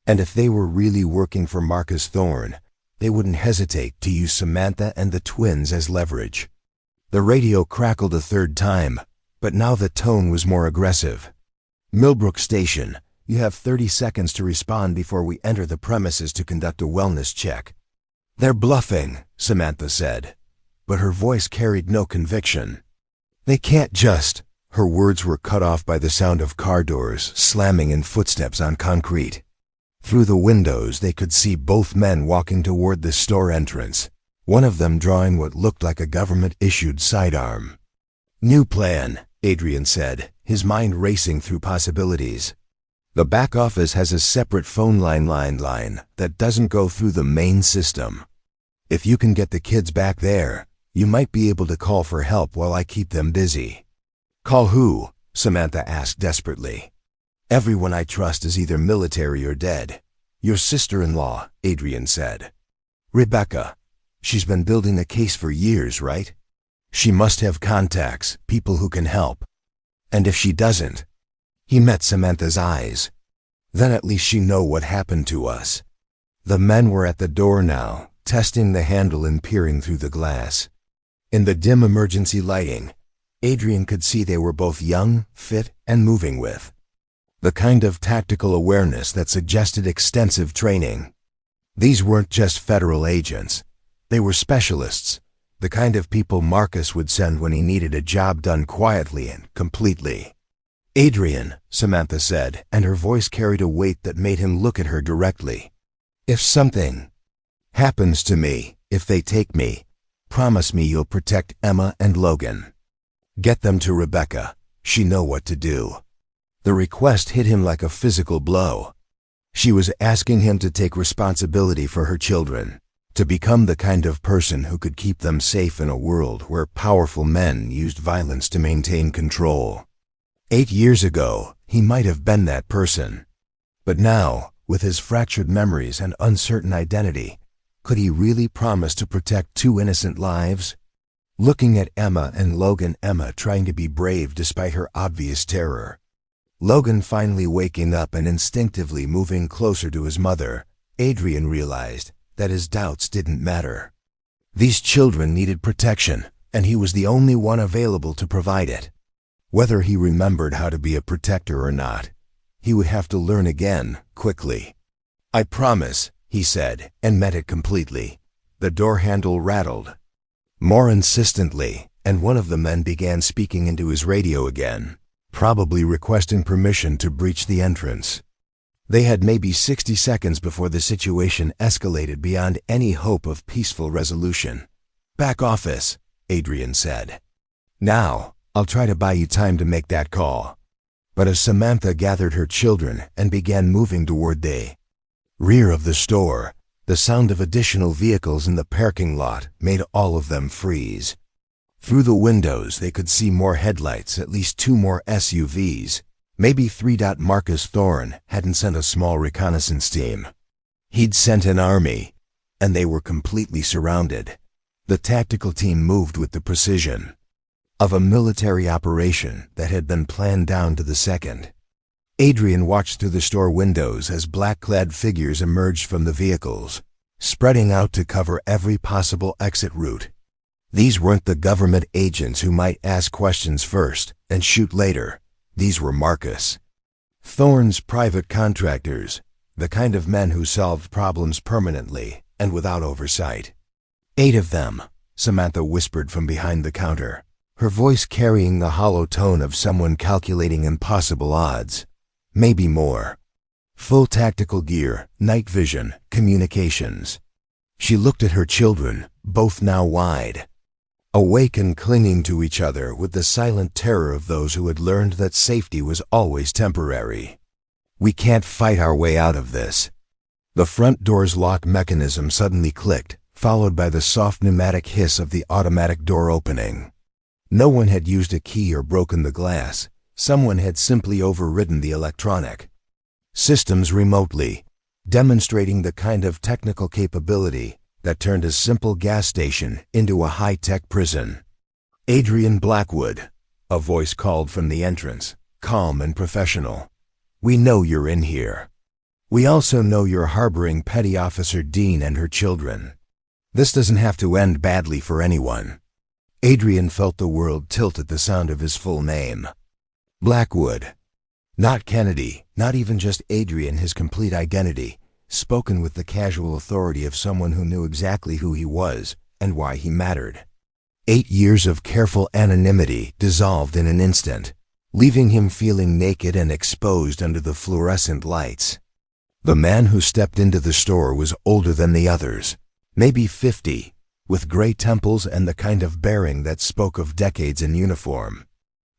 And if they were really working for Marcus Thorne, they wouldn't hesitate to use Samantha and the twins as leverage. The radio crackled a third time, but now the tone was more aggressive. "Millbrook Station, you have 30 seconds to respond before we enter the premises to conduct a wellness check." "They're bluffing," Samantha said, but her voice carried no conviction. "They can't just—" Her words were cut off by the sound of car doors slamming and footsteps on concrete. Through the windows they could see both men walking toward the store entrance, one of them drawing what looked like a government-issued sidearm. "New plan," Adrian said, his mind racing through possibilities. "The back office has a separate phone line that doesn't go through the main system. If you can get the kids back there, you might be able to call for help while I keep them busy." "Call who?" Samantha asked desperately. "Everyone I trust is either military or dead. Your sister-in-law," Adrian said. "Rebecca. She's been building a case for years, right? She must have contacts, people who can help. And if she doesn't—" He met Samantha's eyes. "Then at least she know what happened to us." The men were at the door now, testing the handle and peering through the glass. In the dim emergency lighting, Adrian could see they were both young, fit, and moving with the kind of tactical awareness that suggested extensive training. These weren't just federal agents. They were specialists, the kind of people Marcus would send when he needed a job done quietly and completely. "Adrian," Samantha said, and her voice carried a weight that made him look at her directly. "If something happens to me, if they take me, promise me you'll protect Emma and Logan. Get them to Rebecca. She know what to do." The request hit him like a physical blow. She was asking him to take responsibility for her children, to become the kind of person who could keep them safe in a world where powerful men used violence to maintain control. 8 years ago, he might have been that person. But now, with his fractured memories and uncertain identity, could he really promise to protect 2 innocent lives? Looking at Emma and Logan, Emma trying to be brave despite her obvious terror. Logan finally waking up and instinctively moving closer to his mother, Adrian realized that his doubts didn't matter. These children needed protection, and he was the only one available to provide it. Whether he remembered how to be a protector or not, he would have to learn again, quickly. "I promise," he said, and meant it completely. The door handle rattled more insistently, and one of the men began speaking into his radio again, probably requesting permission to breach the entrance. They had maybe 60 seconds before the situation escalated beyond any hope of peaceful resolution. "Back office," Adrian said. "Now, I'll try to buy you time to make that call." But as Samantha gathered her children and began moving toward the rear of the store, the sound of additional vehicles in the parking lot made all of them freeze. Through the windows they could see more headlights, at least 2 more SUVs. Maybe 3. Marcus Thorne hadn't sent a small reconnaissance team. He'd sent an army, and they were completely surrounded. The tactical team moved with the precision of a military operation that had been planned down to the second. Adrian watched through the store windows as black-clad figures emerged from the vehicles, spreading out to cover every possible exit route. These weren't the government agents who might ask questions first and shoot later. These were Marcus Thorne's private contractors, the kind of men who solved problems permanently and without oversight. 8 of them, Samantha whispered from behind the counter, her voice carrying the hollow tone of someone calculating impossible odds. Maybe more. Full tactical gear, night vision, communications. She looked at her children, both now wide awake and clinging to each other with the silent terror of those who had learned that safety was always temporary. "We can't fight our way out of this." The front door's lock mechanism suddenly clicked, followed by the soft pneumatic hiss of the automatic door opening. No one had used a key or broken the glass. Someone had simply overridden the electronic systems remotely, demonstrating the kind of technical capability that turned a simple gas station into a high-tech prison. "Adrian Blackwood," a voice called from the entrance, calm and professional. "We know you're in here. We also know you're harboring Petty Officer Dean and her children. This doesn't have to end badly for anyone." Adrian felt the world tilt at the sound of his full name. Blackwood. Not Kennedy, not even just Adrian, his complete identity, spoken with the casual authority of someone who knew exactly who he was and why he mattered. 8 years of careful anonymity dissolved in an instant, leaving him feeling naked and exposed under the fluorescent lights. The man who stepped into the store was older than the others, maybe 50, with gray temples and the kind of bearing that spoke of decades in uniform.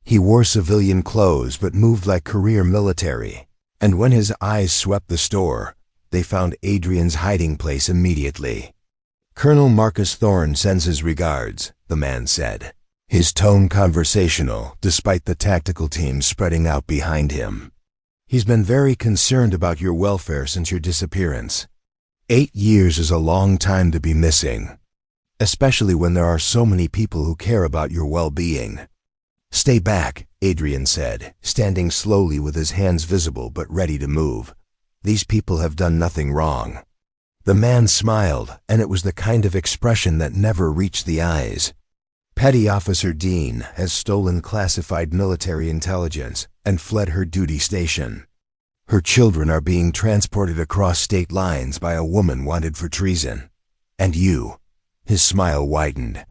He wore civilian clothes but moved like career military, and when his eyes swept the store, they found Adrian's hiding place immediately. "Colonel Marcus Thorne sends his regards," the man said, his tone conversational despite the tactical team spreading out behind him. "He's been very concerned about your welfare since your disappearance. 8 years is a long time to be missing, especially when there are so many people who care about your well-being." "Stay back," Adrian said, standing slowly with his hands visible but ready to move. "These people have done nothing wrong." The man smiled, and it was the kind of expression that never reached the eyes. Petty Officer Dean has stolen classified military intelligence and fled her duty station. Her children are being transported across state lines by a woman wanted for treason. And you, his smile widened.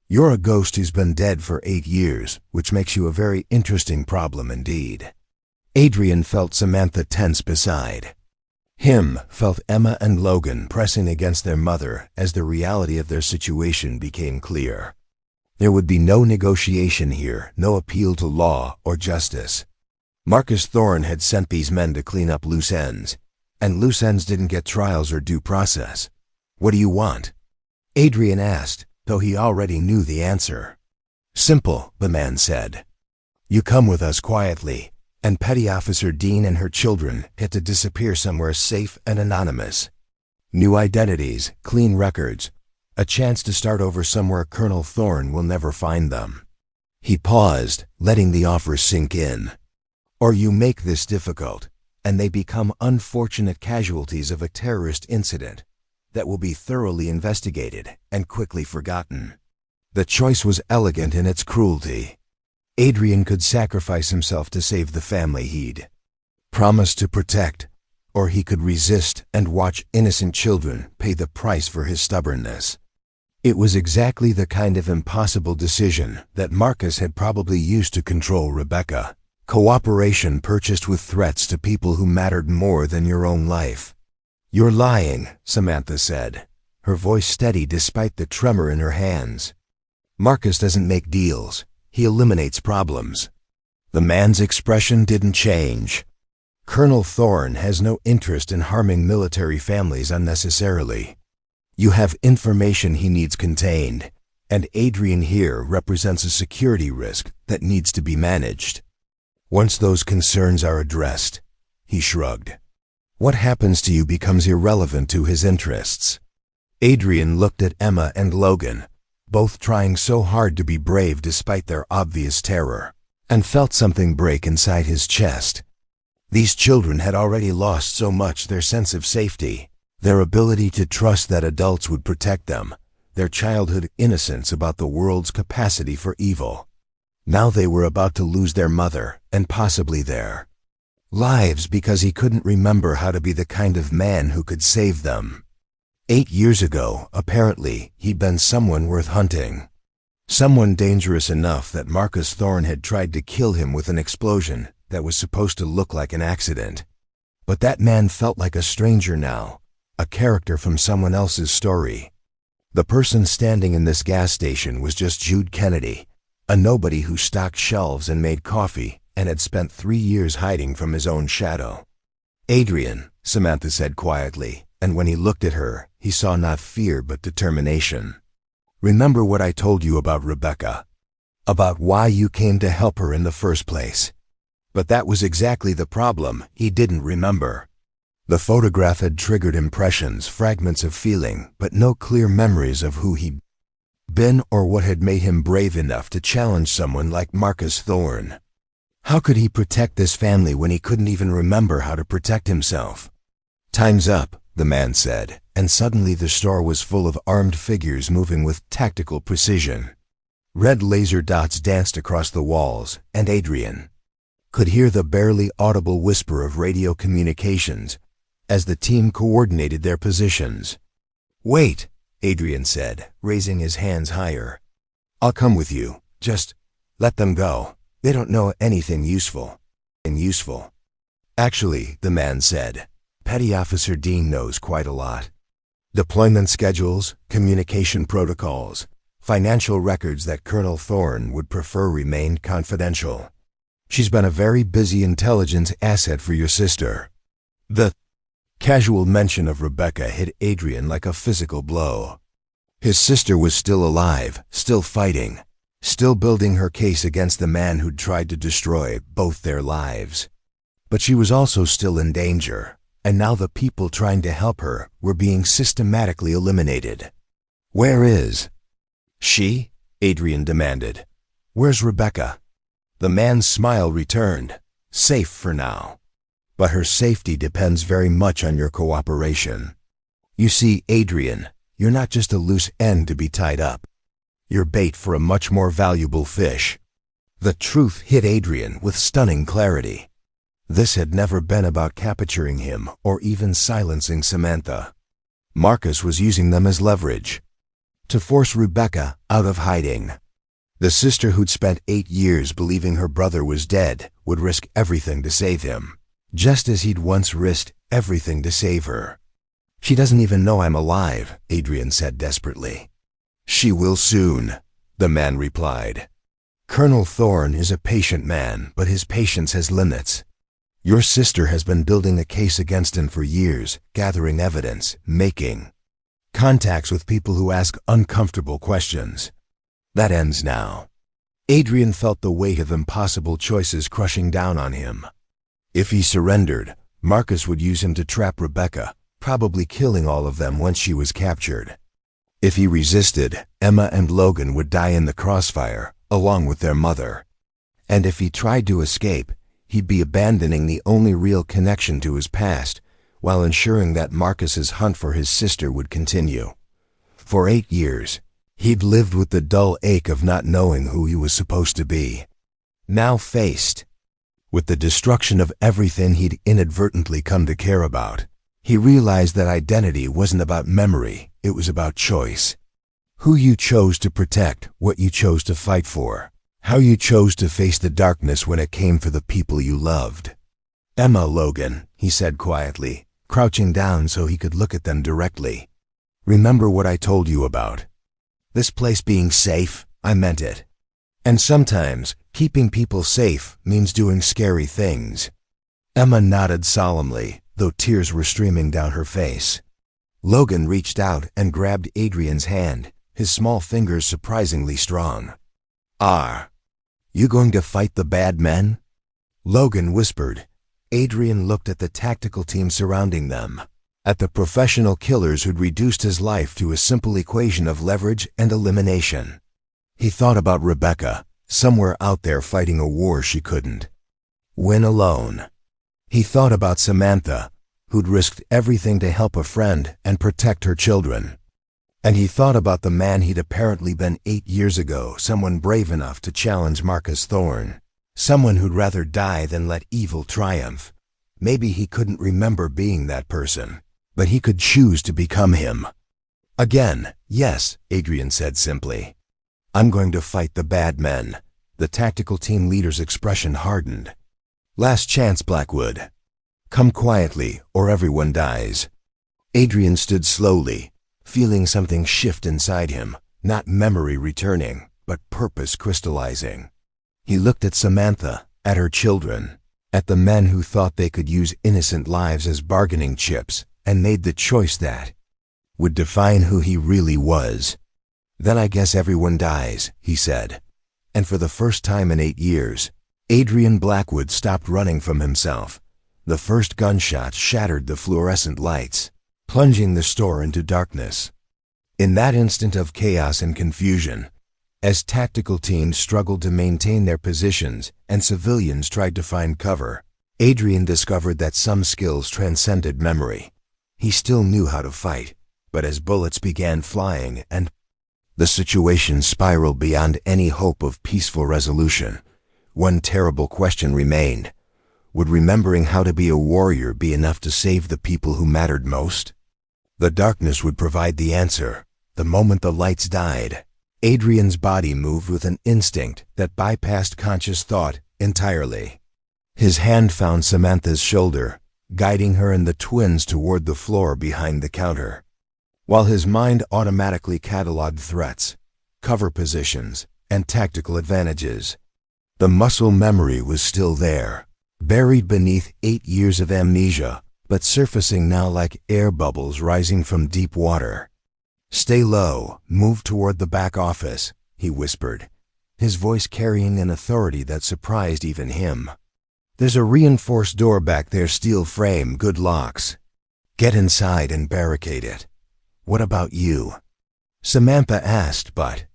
You're a ghost who's been dead for 8 years, which makes you a very interesting problem indeed. Adrian felt Samantha tense beside him, felt Emma and Logan pressing against their mother as the reality of their situation became clear. There would be no negotiation here, no appeal to law or justice. Marcus Thorne had sent these men to clean up loose ends, and loose ends didn't get trials or due process. What do you want? Adrian asked, though he already knew the answer. Simple, the man said. You come with us quietly, and Petty Officer Dean and her children get to disappear somewhere safe and anonymous. New identities, clean records, a chance to start over somewhere Colonel Thorne will never find them. He paused, letting the offer sink in. Or you make this difficult, and they become unfortunate casualties of a terrorist incident that will be thoroughly investigated and quickly forgotten. The choice was elegant in its cruelty. Adrian could sacrifice himself to save the family he'd promised to protect, or he could resist and watch innocent children pay the price for his stubbornness. It was exactly the kind of impossible decision that Marcus had probably used to control Rebecca. Cooperation purchased with threats to people who mattered more than your own life. You're lying, Samantha said, her voice steady despite the tremor in her hands. Marcus doesn't make deals, he eliminates problems. The man's expression didn't change. Colonel Thorne has no interest in harming military families unnecessarily. You have information he needs contained, and Adrian here represents a security risk that needs to be managed. Once those concerns are addressed, he shrugged. What happens to you becomes irrelevant to his interests. Adrian looked at Emma and Logan, both trying so hard to be brave despite their obvious terror, and felt something break inside his chest. These children had already lost so much: their sense of safety, their ability to trust that adults would protect them, their childhood innocence about the world's capacity for evil. Now they were about to lose their mother, and possibly their lives, because he couldn't remember how to be the kind of man who could save them. 8 years ago, apparently, he'd been someone worth hunting. Someone dangerous enough that Marcus Thorne had tried to kill him with an explosion that was supposed to look like an accident. But that man felt like a stranger now, a character from someone else's story. The person standing in this gas station was just Jude Kennedy, a nobody who stocked shelves and made coffee and had spent 3 years hiding from his own shadow. Adrian, Samantha said quietly, and when he looked at her, he saw not fear but determination. Remember what I told you about Rebecca, about why you came to help her in the first place. But that was exactly the problem: he didn't remember. The photograph had triggered impressions, fragments of feeling, but no clear memories of who he'd been or what had made him brave enough to challenge someone like Marcus Thorne. How could he protect this family when he couldn't even remember how to protect himself? Time's up, the man said, and suddenly the store was full of armed figures moving with tactical precision. Red laser dots danced across the walls, and Adrian could hear the barely audible whisper of radio communications as the team coordinated their positions. Wait, Adrian said, raising his hands higher. I'll come with you. Just let them go. They don't know anything useful. Actually, the man said, Petty Officer Dean knows quite a lot. Deployment schedules, communication protocols, financial records that Colonel Thorne would prefer remained confidential. She's been a very busy intelligence asset for your sister. The casual mention of Rebecca hit Adrian like a physical blow. His sister was still alive, still fighting, still building her case against the man who'd tried to destroy both their lives. But she was also still in danger, and now the people trying to help her were being systematically eliminated. Where is she? Adrian demanded. Where's Rebecca? The man's smile returned. Safe for now. But her safety depends very much on your cooperation. You see, Adrian, you're not just a loose end to be tied up. You're bait for a much more valuable fish." The truth hit Adrian with stunning clarity. This had never been about capturing him or even silencing Samantha. Marcus was using them as leverage to force Rebecca out of hiding. The sister who'd spent 8 years believing her brother was dead would risk everything to save him, just as he'd once risked everything to save her. "She doesn't even know I'm alive," Adrian said desperately. "She will soon," the man replied. "Colonel Thorne is a patient man, but his patience has limits. Your sister has been building a case against him for years, gathering evidence, making contacts with people who ask uncomfortable questions. That ends now." Adrian felt the weight of impossible choices crushing down on him. If he surrendered, Marcus would use him to trap Rebecca, probably killing all of them once she was captured. If he resisted, Emma and Logan would die in the crossfire, along with their mother. And if he tried to escape, he'd be abandoning the only real connection to his past, while ensuring that Marcus's hunt for his sister would continue. For 8 years, he'd lived with the dull ache of not knowing who he was supposed to be. Now faced with the destruction of everything he'd inadvertently come to care about, he realized that identity wasn't about memory, it was about choice. Who you chose to protect, what you chose to fight for, how you chose to face the darkness when it came for the people you loved. "Emma, Logan," he said quietly, crouching down so he could look at them directly. "Remember what I told you about this place being safe? I meant it. And sometimes, keeping people safe means doing scary things." Emma nodded solemnly, though tears were streaming down her face. Logan reached out and grabbed Adrian's hand, his small fingers surprisingly strong. "Are you going to fight the bad men?" Logan whispered. Adrian looked at the tactical team surrounding them, at the professional killers who'd reduced his life to a simple equation of leverage and elimination. He thought about Rebecca, somewhere out there fighting a war she couldn't win alone. He thought about Samantha, who'd risked everything to help a friend and protect her children. And he thought about the man he'd apparently been 8 years ago, someone brave enough to challenge Marcus Thorne, someone who'd rather die than let evil triumph. Maybe he couldn't remember being that person, but he could choose to become him. "Again, yes," Adrian said simply. "I'm going to fight the bad men." The tactical team leader's expression hardened. "Last chance, Blackwood. Come quietly, or everyone dies." Adrian stood slowly, feeling something shift inside him, not memory returning, but purpose crystallizing. He looked at Samantha, at her children, at the men who thought they could use innocent lives as bargaining chips, and made the choice that would define who he really was. "Then I guess everyone dies," he said. And for the first time in 8 years, Adrian Blackwood stopped running from himself. The first gunshot shattered the fluorescent lights, plunging the store into darkness. In that instant of chaos and confusion, as tactical teams struggled to maintain their positions and civilians tried to find cover, Adrian discovered that some skills transcended memory. He still knew how to fight, but as bullets began flying and the situation spiraled beyond any hope of peaceful resolution, one terrible question remained. Would remembering how to be a warrior be enough to save the people who mattered most? The darkness would provide the answer. The moment the lights died, Adrian's body moved with an instinct that bypassed conscious thought entirely. His hand found Samantha's shoulder, guiding her and the twins toward the floor behind the counter, while his mind automatically cataloged threats, cover positions, and tactical advantages. The muscle memory was still there, buried beneath 8 years of amnesia, but surfacing now like air bubbles rising from deep water. "Stay low, move toward the back office," he whispered, his voice carrying an authority that surprised even him. "There's a reinforced door back there, steel frame, good locks. Get inside and barricade it." "What about you?" Samantha asked, but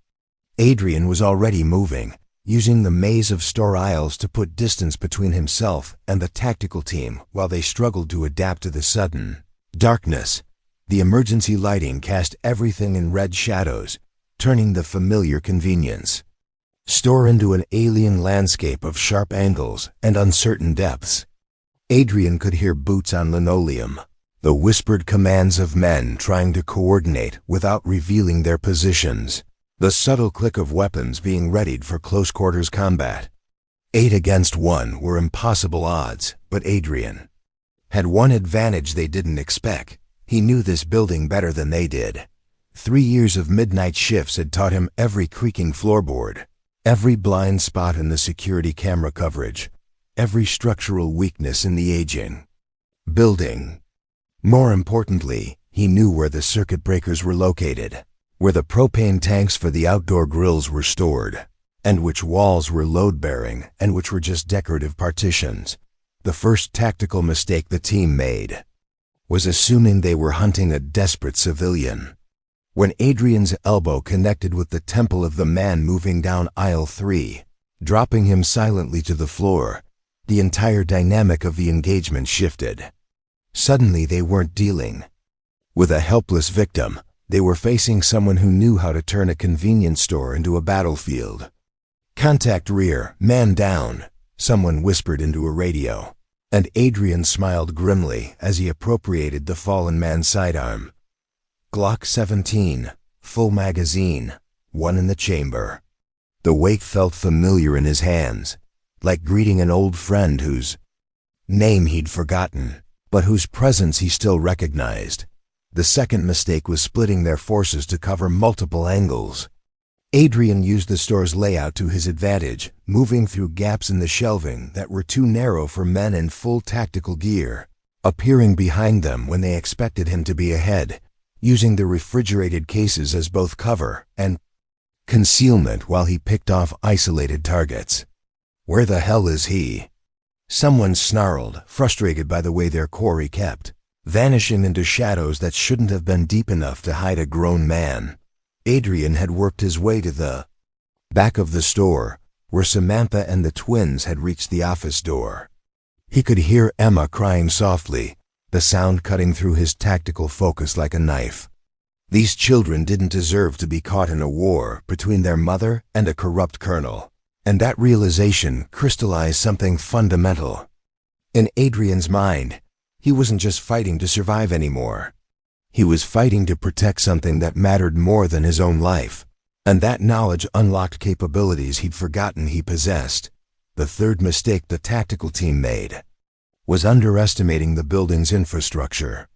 Adrian was already moving, using the maze of store aisles to put distance between himself and the tactical team while they struggled to adapt to the sudden darkness. The emergency lighting cast everything in red shadows, turning the familiar convenience store into an alien landscape of sharp angles and uncertain depths. Adrian could hear boots on linoleum, the whispered commands of men trying to coordinate without revealing their positions, the subtle click of weapons being readied for close-quarters combat. 8 against 1 were impossible odds, but Adrian had one advantage they didn't expect. He knew this building better than they did. 3 years of midnight shifts had taught him every creaking floorboard, every blind spot in the security camera coverage, every structural weakness in the aging building. More importantly, he knew where the circuit breakers were located, where the propane tanks for the outdoor grills were stored, and which walls were load-bearing and which were just decorative partitions. The first tactical mistake the team made was assuming they were hunting a desperate civilian. When Adrian's elbow connected with the temple of the man moving down aisle 3, dropping him silently to the floor, the entire dynamic of the engagement shifted. Suddenly they weren't dealing with a helpless victim. They were facing someone who knew how to turn a convenience store into a battlefield. "Contact rear, man down," someone whispered into a radio, and Adrian smiled grimly as he appropriated the fallen man's sidearm. Glock 17, full magazine, one in the chamber. The weight felt familiar in his hands, like greeting an old friend whose name he'd forgotten, but whose presence he still recognized. The second mistake was splitting their forces to cover multiple angles. Adrian used the store's layout to his advantage, moving through gaps in the shelving that were too narrow for men in full tactical gear, appearing behind them when they expected him to be ahead, using the refrigerated cases as both cover and concealment while he picked off isolated targets. "Where the hell is he?" Someone snarled, frustrated by the way their quarry kept vanishing into shadows that shouldn't have been deep enough to hide a grown man. Adrian had worked his way to the back of the store, where Samantha and the twins had reached the office door. He could hear Emma crying softly, the sound cutting through his tactical focus like a knife. These children didn't deserve to be caught in a war between their mother and a corrupt colonel, and that realization crystallized something fundamental. In Adrian's mind, he wasn't just fighting to survive anymore. He was fighting to protect something that mattered more than his own life, and that knowledge unlocked capabilities he'd forgotten he possessed. The third mistake the tactical team made was underestimating the building's infrastructure.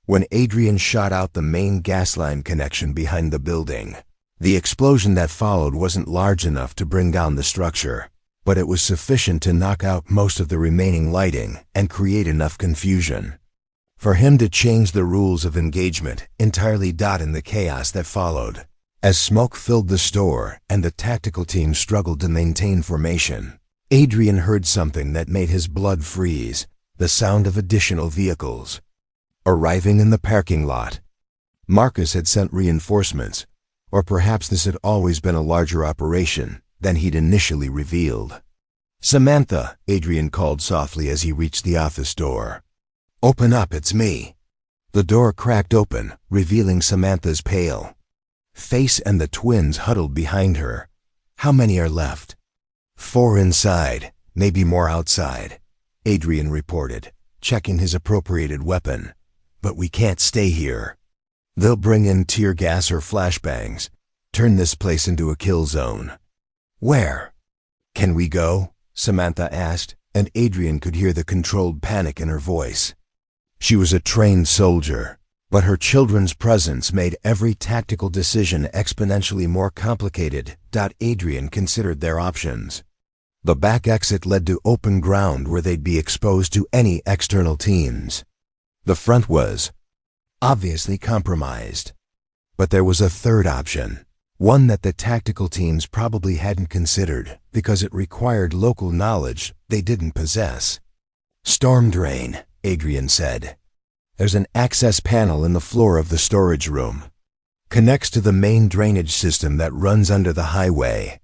When Adrian shot out the main gas line connection behind the building, the explosion that followed wasn't large enough to bring down the structure, but it was sufficient to knock out most of the remaining lighting and create enough confusion for him to change the rules of engagement entirely. In the chaos that followed, as smoke filled the store and the tactical team struggled to maintain formation, Adrian heard something that made his blood freeze: the sound of additional vehicles arriving in the parking lot. Marcus had sent reinforcements, or perhaps this had always been a larger operation than he'd initially revealed. "Samantha," Adrian called softly as he reached the office door. "Open up, it's me." The door cracked open, revealing Samantha's pale face and the twins huddled behind her. "How many are left?" "4 inside, maybe more outside," Adrian reported, checking his appropriated weapon. "But we can't stay here. They'll bring in tear gas or flashbangs, turn this place into a kill zone." "Where can we go?" Samantha asked, and Adrian could hear the controlled panic in her voice. She was a trained soldier, but her children's presence made every tactical decision exponentially more complicated. Adrian considered their options. The back exit led to open ground where they'd be exposed to any external teams. The front was obviously compromised. But there was a third option, one that the tactical teams probably hadn't considered because it required local knowledge they didn't possess. "Storm drain," Adrian said. "There's an access panel in the floor of the storage room. Connects to the main drainage system that runs under the highway.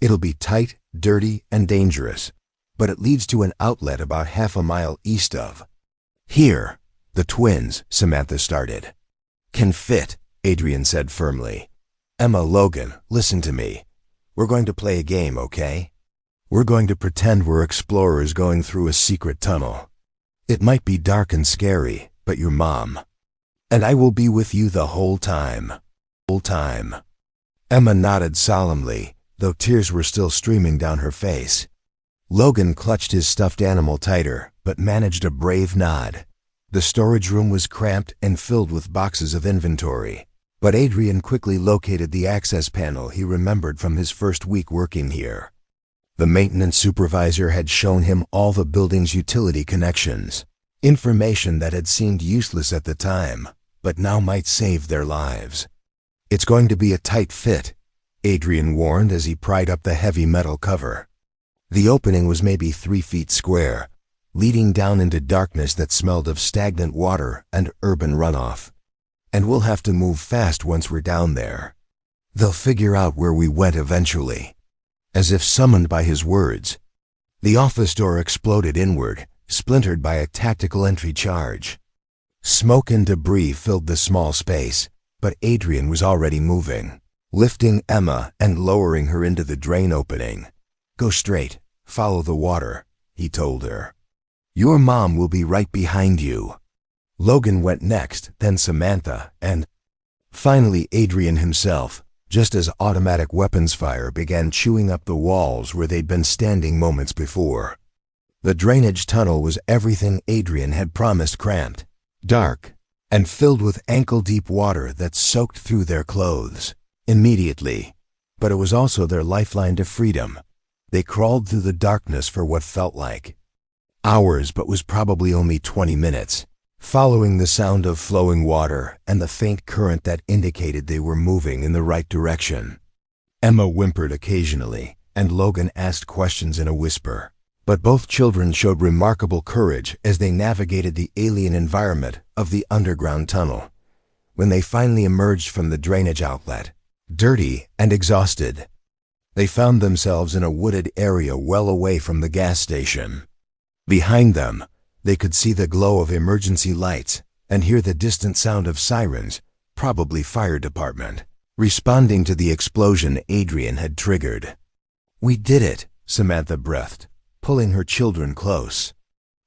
It'll be tight, dirty, and dangerous, but it leads to an outlet about half a mile east of here." "The twins," Samantha started. "Can fit," Adrian said firmly. Emma, Logan, listen to me. We're going to play a game, okay? We're going to pretend we're explorers going through a secret tunnel. It might be dark and scary, but you're Mom. And I will be with you the whole time. Emma nodded solemnly, though tears were still streaming down her face. Logan clutched his stuffed animal tighter, but managed a brave nod. The storage room was cramped and filled with boxes of inventory, but Adrian quickly located the access panel he remembered from his first week working here. The maintenance supervisor had shown him all the building's utility connections, information that had seemed useless at the time, but now might save their lives. It's going to be a tight fit, Adrian warned as he pried up the heavy metal cover. The opening was maybe 3 feet square, leading down into darkness that smelled of stagnant water and urban runoff. And we'll have to move fast once we're down there. They'll figure out where we went eventually. As if summoned by his words, the office door exploded inward, splintered by a tactical entry charge. Smoke and debris filled the small space, but Adrian was already moving, lifting Emma and lowering her into the drain opening. Go straight, follow the water, he told her. Your mom will be right behind you. Logan went next, then Samantha, and finally Adrian himself, just as automatic weapons fire began chewing up the walls where they'd been standing moments before. The drainage tunnel was everything Adrian had promised: cramped, dark, and filled with ankle-deep water that soaked through their clothes immediately. But it was also their lifeline to freedom. They crawled through the darkness for what felt like hours, but was probably only 20 minutes, following the sound of flowing water and the faint current that indicated they were moving in the right direction. Emma whimpered occasionally, and Logan asked questions in a whisper. But both children showed remarkable courage as they navigated the alien environment of the underground tunnel. When they finally emerged from the drainage outlet, dirty and exhausted, they found themselves in a wooded area well away from the gas station. Behind them, they could see the glow of emergency lights and hear the distant sound of sirens, probably fire department, responding to the explosion Adrian had triggered. We did it, Samantha breathed, pulling her children close.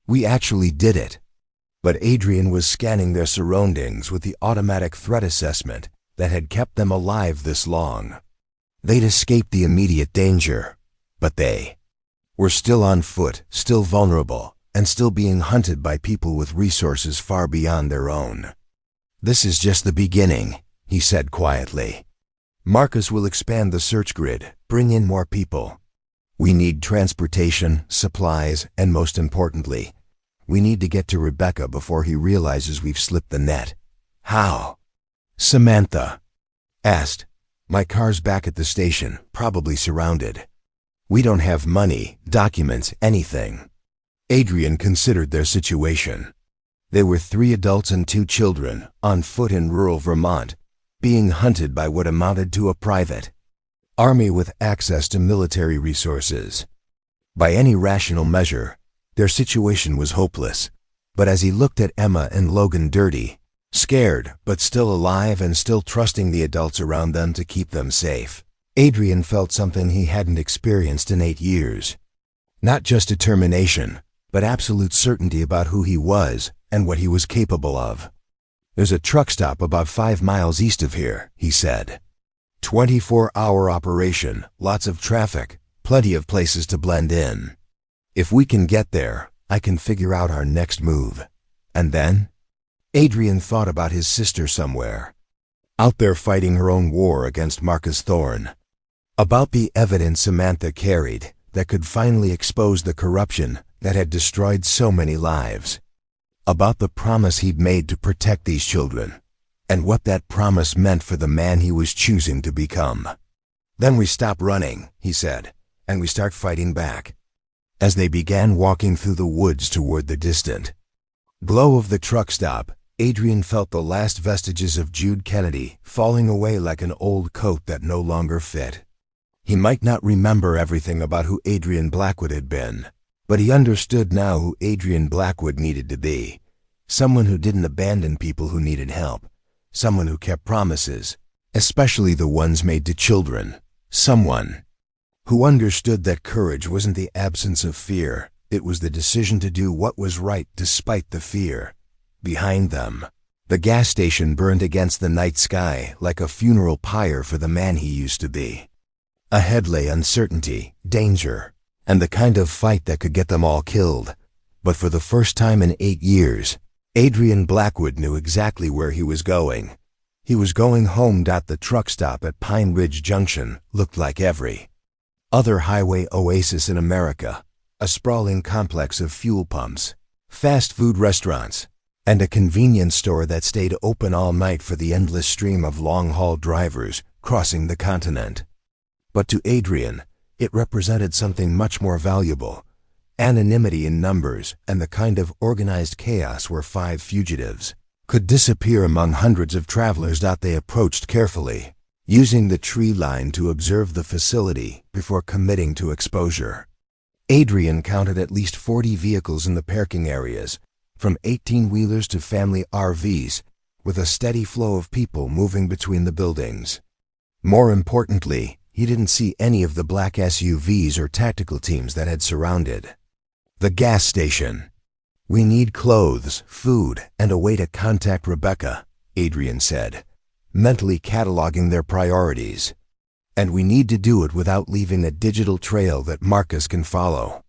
We actually did it. But Adrian was scanning their surroundings with the automatic threat assessment that had kept them alive this long. They'd escaped the immediate danger, but they were still on foot, still vulnerable, and still being hunted by people with resources far beyond their own. This is just the beginning, he said quietly. Marcus will expand the search grid, bring in more people. We need transportation, supplies, and most importantly, we need to get to Rebecca before he realizes we've slipped the net. How? Samantha asked. My car's back at the station, probably surrounded. We don't have money, documents, anything. Adrian considered their situation. They were 3 adults and 2 children, on foot in rural Vermont, being hunted by what amounted to a private army with access to military resources. By any rational measure, their situation was hopeless. But as he looked at Emma and Logan, dirty, scared, but still alive and still trusting the adults around them to keep them safe, Adrian felt something he hadn't experienced in 8 years. Not just determination, but absolute certainty about who he was and what he was capable of. There's a truck stop about 5 miles east of here, he said. 24-hour operation, lots of traffic, plenty of places to blend in. If we can get there, I can figure out our next move. And then? Adrian thought about his sister somewhere, out there fighting her own war against Marcus Thorne. About the evidence Samantha carried that could finally expose the corruption that had destroyed so many lives. About the promise he'd made to protect these children, and what that promise meant for the man he was choosing to become. Then we stop running, he said, and we start fighting back. As they began walking through the woods toward the distant glow of the truck stop, Adrian felt the last vestiges of Jude Kennedy falling away like an old coat that no longer fit. He might not remember everything about who Adrian Blackwood had been, but he understood now who Adrian Blackwood needed to be. Someone who didn't abandon people who needed help. Someone who kept promises, especially the ones made to children. Someone who understood that courage wasn't the absence of fear, it was the decision to do what was right despite the fear. Behind them, the gas station burned against the night sky like a funeral pyre for the man he used to be. Ahead lay uncertainty, danger, and the kind of fight that could get them all killed. But for the first time in 8 years, Adrian Blackwood knew exactly where he was going. He was going home. The truck stop at Pine Ridge Junction looked like every other highway oasis in America, a sprawling complex of fuel pumps, fast food restaurants, and a convenience store that stayed open all night for the endless stream of long-haul drivers crossing the continent. But to Adrian, it represented something much more valuable: anonymity in numbers and the kind of organized chaos where 5 fugitives could disappear among hundreds of travelers. They approached carefully, using the tree line to observe the facility before committing to exposure. Adrian counted at least 40 vehicles in the parking areas, from 18-wheelers to family RVs, with a steady flow of people moving between the buildings. More importantly, he didn't see any of the black SUVs or tactical teams that had surrounded the gas station. "We need clothes, food, and a way to contact Rebecca," Adrian said, mentally cataloging their priorities. "And we need to do it without leaving a digital trail that Marcus can follow."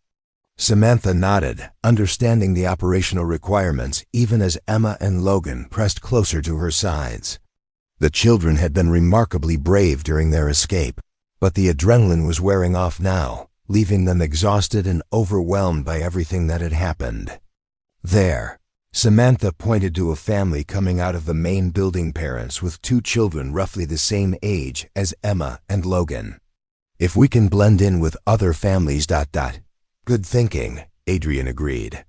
Samantha nodded, understanding the operational requirements, even as Emma and Logan pressed closer to her sides. The children had been remarkably brave during their escape, but the adrenaline was wearing off now, leaving them exhausted and overwhelmed by everything that had happened. There, Samantha pointed to a family coming out of the main building, parents with 2 children roughly the same age as Emma and Logan. "If we can blend in with other families. Good thinking," Adrian agreed.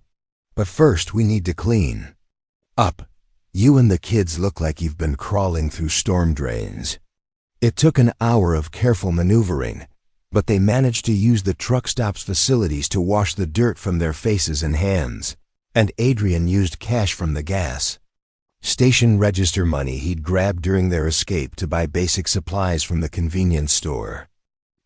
"But first we need to clean up. You and the kids look like you've been crawling through storm drains." It took an hour of careful maneuvering, but they managed to use the truck stop's facilities to wash the dirt from their faces and hands, and Adrian used cash from the gas station register money he'd grabbed during their escape to buy basic supplies from the convenience store.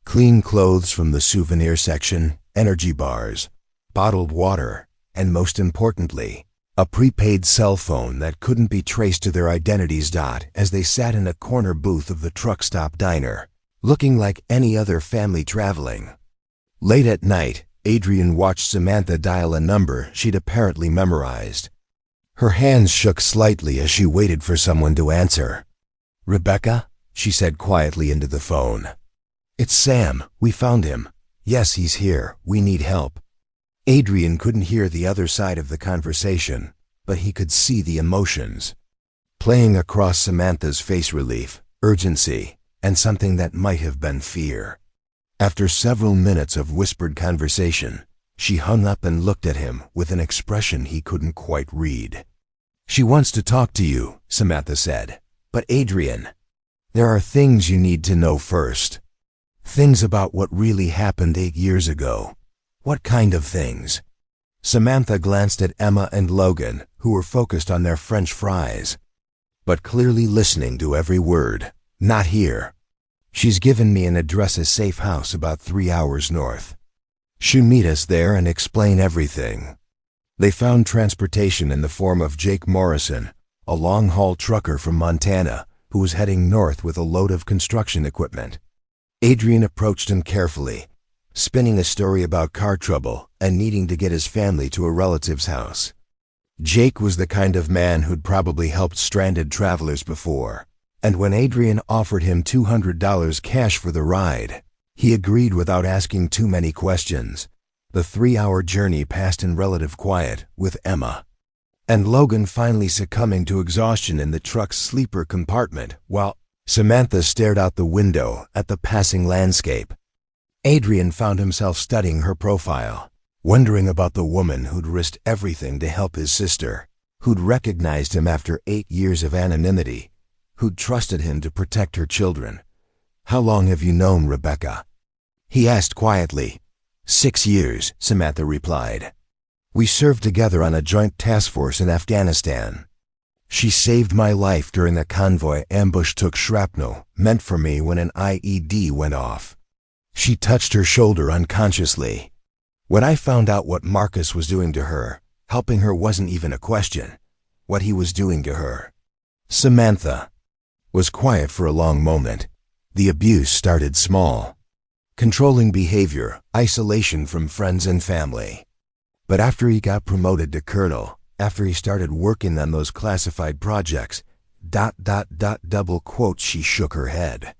Clean clothes from the souvenir section, energy bars, bottled water, and most importantly, a prepaid cell phone that couldn't be traced to their identities. As they sat in a corner booth of the truck stop diner, looking like any other family traveling. Late at night, Adrian watched Samantha dial a number she'd apparently memorized. Her hands shook slightly as she waited for someone to answer. "Rebecca?" she said quietly into the phone. "It's Sam. We found him. Yes, he's here. We need help." Adrian couldn't hear the other side of the conversation, but he could see the emotions playing across Samantha's face: relief, urgency, and something that might have been fear. After several minutes of whispered conversation, she hung up and looked at him with an expression he couldn't quite read. "She wants to talk to you," Samantha said. "But Adrian, there are things you need to know first. Things about what really happened 8 years ago." "What kind of things?" Samantha glanced at Emma and Logan, who were focused on their French fries, but clearly listening to every word. "Not here. She's given me an address, a safe house about 3 hours north. She'll meet us there and explain everything." They found transportation in the form of Jake Morrison, a long-haul trucker from Montana, who was heading north with a load of construction equipment. Adrian approached him carefully, spinning a story about car trouble and needing to get his family to a relative's house. Jake was the kind of man who'd probably helped stranded travelers before, and when Adrian offered him $200 cash for the ride, he agreed without asking too many questions. The 3-hour journey passed in relative quiet, with Emma and Logan finally succumbing to exhaustion in the truck's sleeper compartment, while Samantha stared out the window at the passing landscape. Adrian found himself studying her profile, wondering about the woman who'd risked everything to help his sister, who'd recognized him after 8 years of anonymity, who'd trusted him to protect her children. "How long have you known Rebecca?" he asked quietly. 6 years, Samantha replied. "We served together on a joint task force in Afghanistan." She saved my life during a convoy ambush, took shrapnel meant for me when an IED went off. She touched her shoulder unconsciously. When I found out what Marcus was doing to her, helping her wasn't even a question. What he was doing to her. Samantha was quiet for a long moment. The abuse started small. Controlling behavior, isolation from friends and family. But after he got promoted to colonel, after he started working on those classified projects, ... double quote, she shook her head.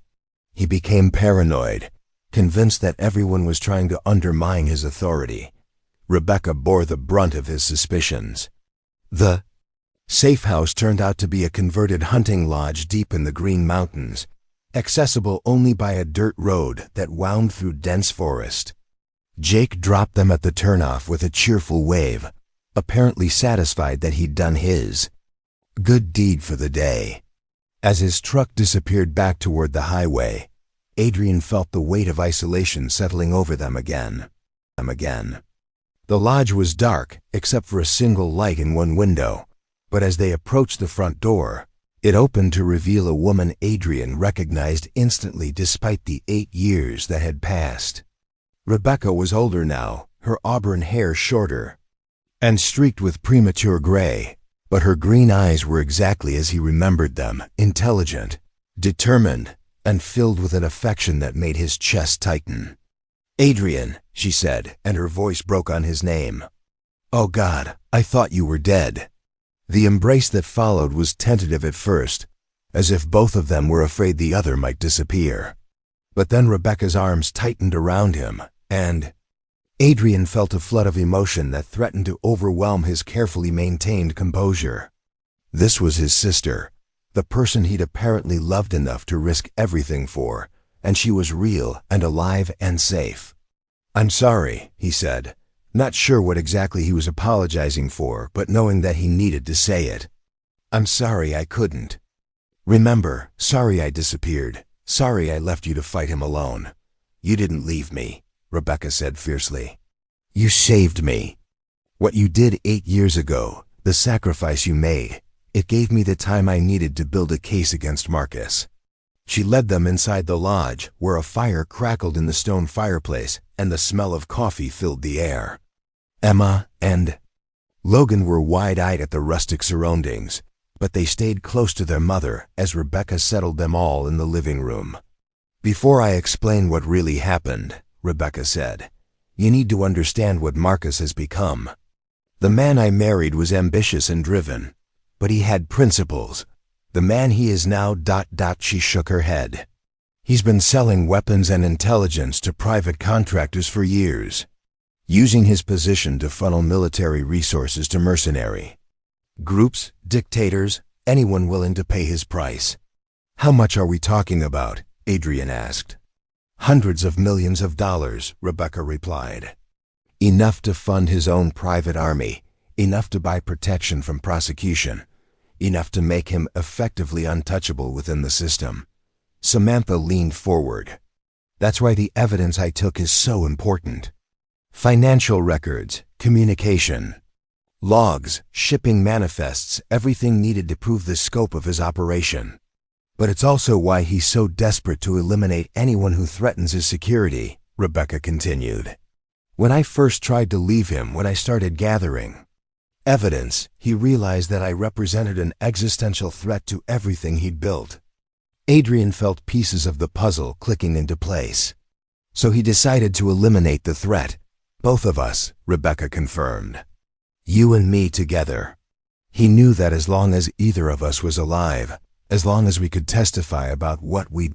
He became paranoid, convinced that everyone was trying to undermine his authority. Rebecca bore the brunt of his suspicions. The safe house turned out to be a converted hunting lodge deep in the Green Mountains, accessible only by a dirt road that wound through dense forest. Jake dropped them at the turnoff with a cheerful wave, apparently satisfied that he'd done his good deed for the day. As his truck disappeared back toward the highway, Adrian felt the weight of isolation settling over them again. The lodge was dark, except for a single light in one window, but as they approached the front door, it opened to reveal a woman Adrian recognized instantly despite the 8 years that had passed. Rebecca was older now, her auburn hair shorter and streaked with premature gray, but her green eyes were exactly as he remembered them, intelligent, determined, and filled with an affection that made his chest tighten. "Adrian," she said, and her voice broke on his name. "Oh God, I thought you were dead." The embrace that followed was tentative at first, as if both of them were afraid the other might disappear. But then Rebecca's arms tightened around him, and Adrian felt a flood of emotion that threatened to overwhelm his carefully maintained composure. This was his sister, the person he'd apparently loved enough to risk everything for, and she was real and alive and safe. "I'm sorry," he said, not sure what exactly he was apologizing for, but knowing that he needed to say it. "I'm sorry I couldn't. Remember, sorry I disappeared. Sorry I left you to fight him alone. You didn't leave me," Rebecca said fiercely. "You saved me. What you did 8 years ago, the sacrifice you made, it gave me the time I needed to build a case against Marcus." She led them inside the lodge, where a fire crackled in the stone fireplace and the smell of coffee filled the air. Emma and Logan were wide-eyed at the rustic surroundings, but they stayed close to their mother as Rebecca settled them all in the living room. "Before I explain what really happened," Rebecca said, "you need to understand what Marcus has become. The man I married was ambitious and driven, but he had principles. The man he is now... She shook her head. "He's been selling weapons and intelligence to private contractors for years, using his position to funnel military resources to mercenary groups, dictators, anyone willing to pay his price." "How much are we talking about?" Adrian asked. "Hundreds of millions of dollars," Rebecca replied. "Enough to fund his own private army, enough to buy protection from prosecution, enough to make him effectively untouchable within the system." Samantha leaned forward. "That's why the evidence I took is so important. Financial records, communication, logs, shipping manifests, everything needed to prove the scope of his operation. But it's also why he's so desperate to eliminate anyone who threatens his security," Rebecca continued. "When I first tried to leave him, when I started gathering evidence, he realized that I represented an existential threat to everything he'd built." Adrian felt pieces of the puzzle clicking into place. "So he decided to eliminate the threat. Both of us," Rebecca confirmed. "You and me together. He knew that as long as either of us was alive, as long as we could testify about what we'd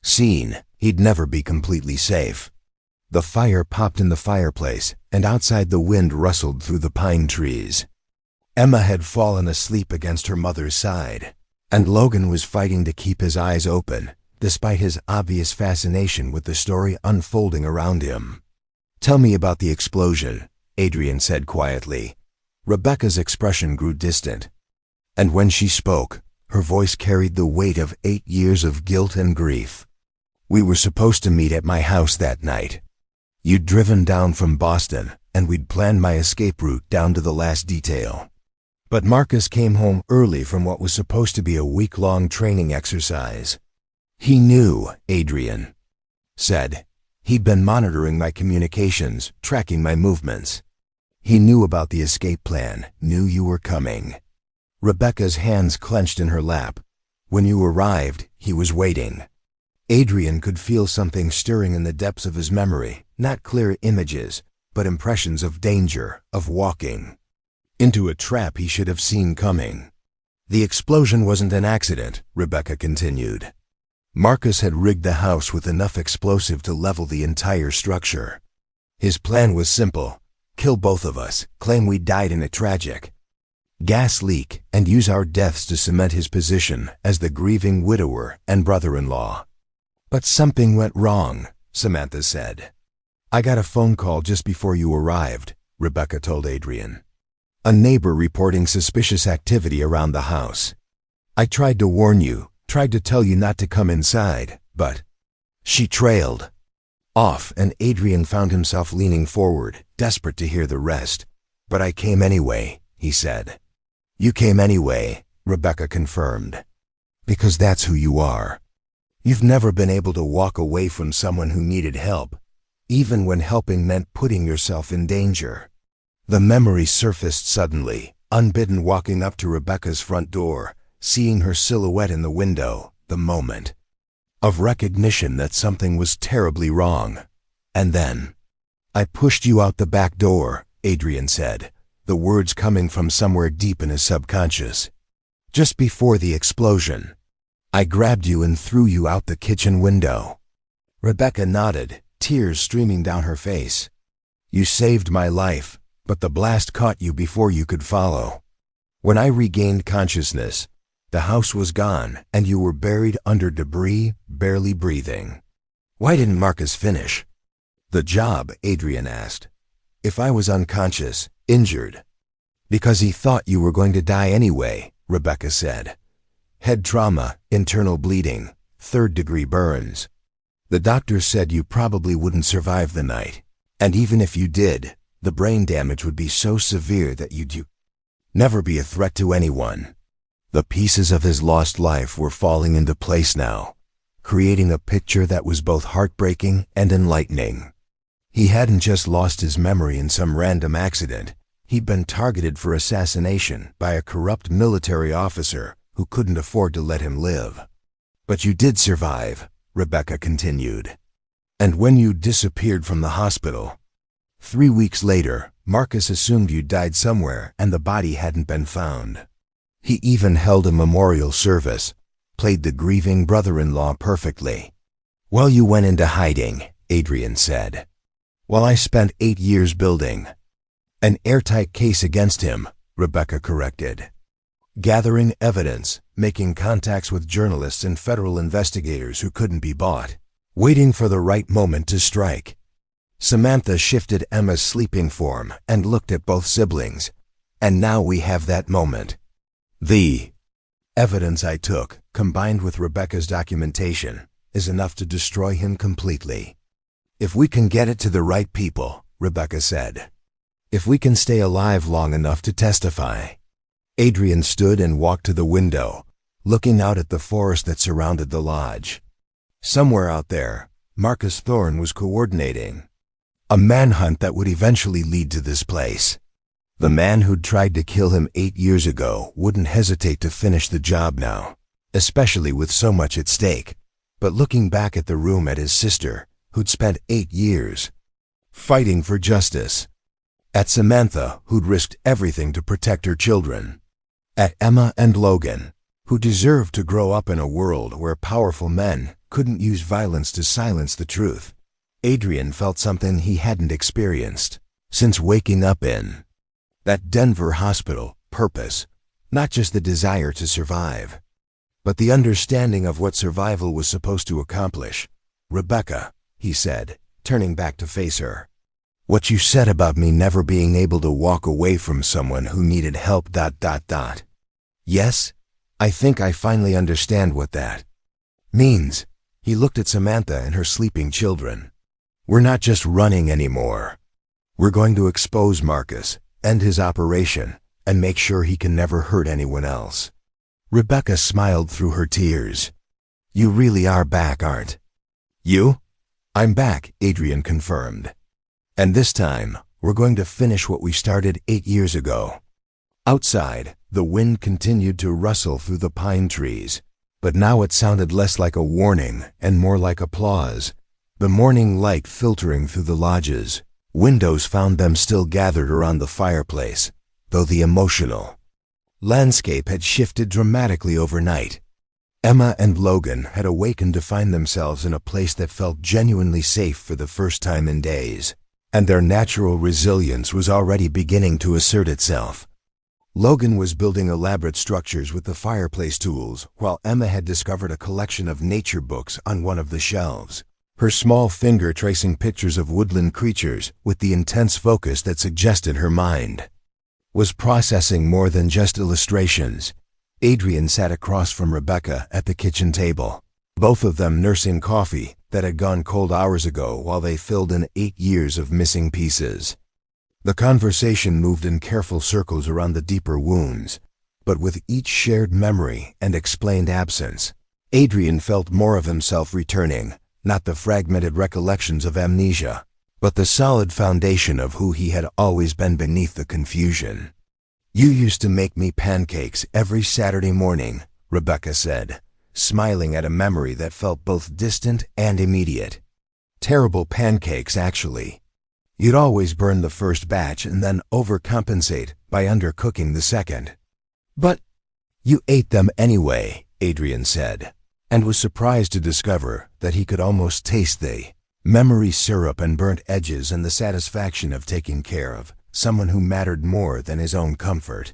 seen, he'd never be completely safe." The fire popped in the fireplace, and outside the wind rustled through the pine trees. Emma had fallen asleep against her mother's side, and Logan was fighting to keep his eyes open, despite his obvious fascination with the story unfolding around him. "Tell me about the explosion," Adrian said quietly. Rebecca's expression grew distant, and when she spoke, her voice carried the weight of 8 years of guilt and grief. "We were supposed to meet at my house that night. You'd driven down from Boston, and we'd planned my escape route down to the last detail. But Marcus came home early from what was supposed to be a week-long training exercise. He knew, Adrian said. He'd been monitoring my communications, tracking my movements. He knew about the escape plan, knew you were coming. Rebecca's hands clenched in her lap. When you arrived, he was waiting. Adrian could feel something stirring in the depths of his memory, not clear images, but impressions of danger, of walking into a trap he should have seen coming. The explosion wasn't an accident, Rebecca continued. Marcus had rigged the house with enough explosive to level the entire structure. His plan was simple: kill both of us, claim we died in a tragic gas leak, and use our deaths to cement his position as the grieving widower and brother-in-law. But something went wrong, Samantha said. I got a phone call just before you arrived, Rebecca told Adrian. A neighbor reporting suspicious activity around the house. I tried to warn you, tried to tell you not to come inside, but she trailed off, and Adrian found himself leaning forward, desperate to hear the rest. But I came anyway, he said. You came anyway, Rebecca confirmed. Because that's who you are. You've never been able to walk away from someone who needed help, even when helping meant putting yourself in danger. The memory surfaced suddenly, unbidden, walking up to Rebecca's front door, seeing her silhouette in the window, the moment of recognition that something was terribly wrong. And then, I pushed you out the back door, Adrian said, the words coming from somewhere deep in his subconscious. Just before the explosion, I grabbed you and threw you out the kitchen window. Rebecca nodded, tears streaming down her face. You saved my life, but the blast caught you before you could follow. When I regained consciousness, the house was gone, and you were buried under debris, barely breathing. Why didn't Marcus finish the job? Adrian asked. If I was unconscious, injured. Because he thought you were going to die anyway, Rebecca said. Head trauma, internal bleeding, third-degree burns. The doctor said you probably wouldn't survive the night. And even if you did, the brain damage would be so severe that you'd never be a threat to anyone. The pieces of his lost life were falling into place now, creating a picture that was both heartbreaking and enlightening. He hadn't just lost his memory in some random accident. He'd been targeted for assassination by a corrupt military officer who couldn't afford to let him live. But you did survive, Rebecca continued. And when you disappeared from the hospital, 3 weeks later, Marcus assumed you'd died somewhere and the body hadn't been found. He even held a memorial service, played the grieving brother-in-law perfectly. Well, you went into hiding, Adrian said. While I spent 8 years building an airtight case against him, Rebecca corrected. Gathering evidence, making contacts with journalists and federal investigators who couldn't be bought, waiting for the right moment to strike. Samantha shifted Emma's sleeping form and looked at both siblings. And now we have that moment. The evidence I took, combined with Rebecca's documentation, is enough to destroy him completely. If we can get it to the right people, Rebecca said. If we can stay alive long enough to testify. Adrian stood and walked to the window, looking out at the forest that surrounded the lodge. Somewhere out there, Marcus Thorne was coordinating a manhunt that would eventually lead to this place. The man who'd tried to kill him 8 years ago wouldn't hesitate to finish the job now, especially with so much at stake. But looking back at the room at his sister, who'd spent 8 years fighting for justice, at Samantha, who'd risked everything to protect her children, at Emma and Logan, who deserved to grow up in a world where powerful men couldn't use violence to silence the truth, Adrian felt something he hadn't experienced since waking up in that Denver hospital: purpose, not just the desire to survive, but the understanding of what survival was supposed to accomplish. Rebecca, he said, turning back to face her. What you said about me never being able to walk away from someone who needed help ... Yes, I think I finally understand what that means. He looked at Samantha and her sleeping children. We're not just running anymore. We're going to expose Marcus, end his operation, and make sure he can never hurt anyone else. Rebecca smiled through her tears. You really are back, aren't you? I'm back, Adrian confirmed. And this time, we're going to finish what we started 8 years ago. Outside, the wind continued to rustle through the pine trees, but now it sounded less like a warning and more like applause. The morning light filtering through the lodges, windows found them still gathered around the fireplace, though the emotional landscape had shifted dramatically overnight. Emma and Logan had awakened to find themselves in a place that felt genuinely safe for the first time in days, and their natural resilience was already beginning to assert itself. Logan was building elaborate structures with the fireplace tools, while Emma had discovered a collection of nature books on one of the shelves, her small finger tracing pictures of woodland creatures with the intense focus that suggested her mind was processing more than just illustrations. Adrian sat across from Rebecca at the kitchen table, both of them nursing coffee that had gone cold hours ago while they filled in 8 years of missing pieces. The conversation moved in careful circles around the deeper wounds, but with each shared memory and explained absence, Adrian felt more of himself returning, not the fragmented recollections of amnesia, but the solid foundation of who he had always been beneath the confusion. You used to make me pancakes every Saturday morning, Rebecca said, smiling at a memory that felt both distant and immediate. Terrible pancakes, actually. You'd always burn the first batch and then overcompensate by undercooking the second. But you ate them anyway, Adrian said, and was surprised to discover that he could almost taste the memory syrup and burnt edges and the satisfaction of taking care of someone who mattered more than his own comfort.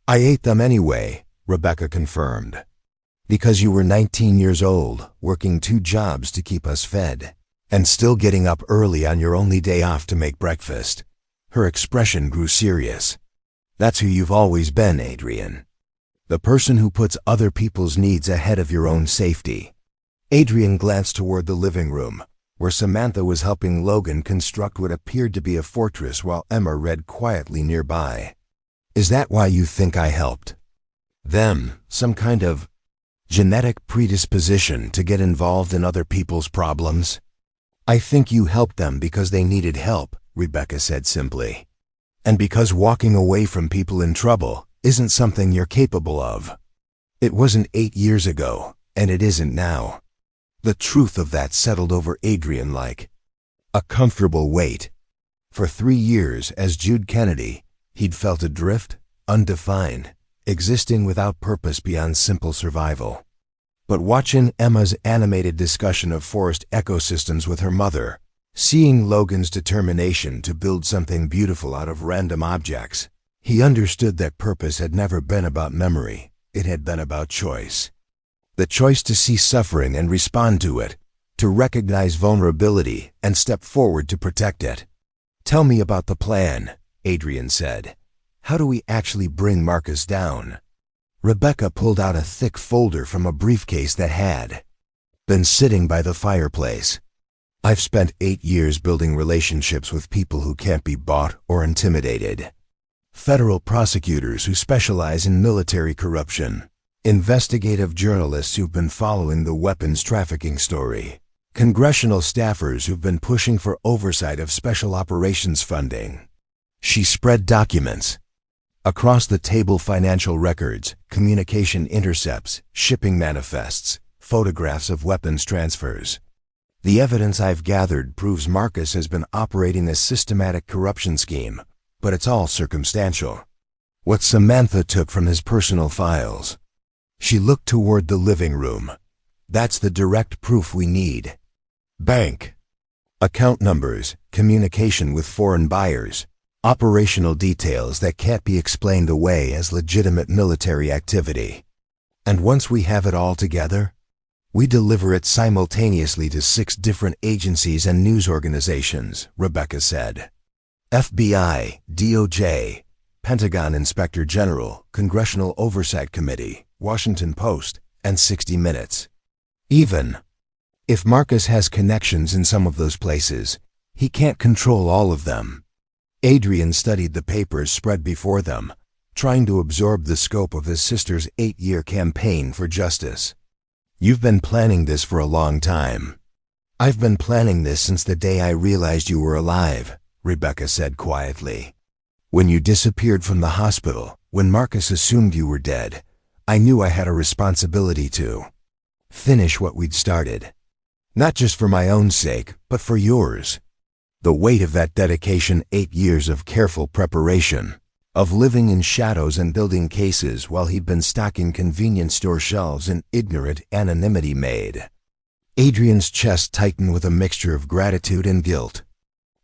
I ate them anyway, Rebecca confirmed. Because you were 19 years old, working 2 jobs to keep us fed, and still getting up early on your only day off to make breakfast. Her expression grew serious. That's who you've always been, Adrian. The person who puts other people's needs ahead of your own safety. Adrian glanced toward the living room, where Samantha was helping Logan construct what appeared to be a fortress while Emma read quietly nearby. Is that why you think I helped them? Some kind of genetic predisposition to get involved in other people's problems? I think you helped them because they needed help, Rebecca said simply. And because walking away from people in trouble isn't something you're capable of. It wasn't 8 years ago, and it isn't now. The truth of that settled over Adrian like a comfortable weight. For 3 years, as Jude Kennedy, he'd felt adrift, undefined, existing without purpose beyond simple survival. But watching Emma's animated discussion of forest ecosystems with her mother, seeing Logan's determination to build something beautiful out of random objects, he understood that purpose had never been about memory, it had been about choice. The choice to see suffering and respond to it, to recognize vulnerability and step forward to protect it. Tell me about the plan, Adrian said. How do we actually bring Marcus down? Rebecca pulled out a thick folder from a briefcase that had been sitting by the fireplace. I've spent 8 years building relationships with people who can't be bought or intimidated. Federal prosecutors who specialize in military corruption. Investigative journalists who've been following the weapons trafficking story. Congressional staffers who've been pushing for oversight of special operations funding. She spread documents across the table: financial records, communication intercepts, shipping manifests, photographs of weapons transfers. The evidence I've gathered proves Marcus has been operating a systematic corruption scheme, but it's all circumstantial. What Samantha took from his personal files. She looked toward the living room. That's the direct proof we need. Bank account numbers, communication with foreign buyers, operational details that can't be explained away as legitimate military activity. And once we have it all together, we deliver it simultaneously to 6 different agencies and news organizations, Rebecca said. FBI, DOJ, Pentagon Inspector General, Congressional Oversight Committee, Washington Post, and 60 Minutes. Even if Marcus has connections in some of those places, he can't control all of them. Adrian studied the papers spread before them, trying to absorb the scope of his sister's 8-year campaign for justice. "You've been planning this for a long time." "I've been planning this since the day I realized you were alive," Rebecca said quietly. "When you disappeared from the hospital, when Marcus assumed you were dead, I knew I had a responsibility to finish what we'd started. Not just for my own sake, but for yours." The weight of that dedication, 8 years of careful preparation, of living in shadows and building cases while he'd been stocking convenience store shelves in ignorant anonymity, made Adrian's chest tighten with a mixture of gratitude and guilt.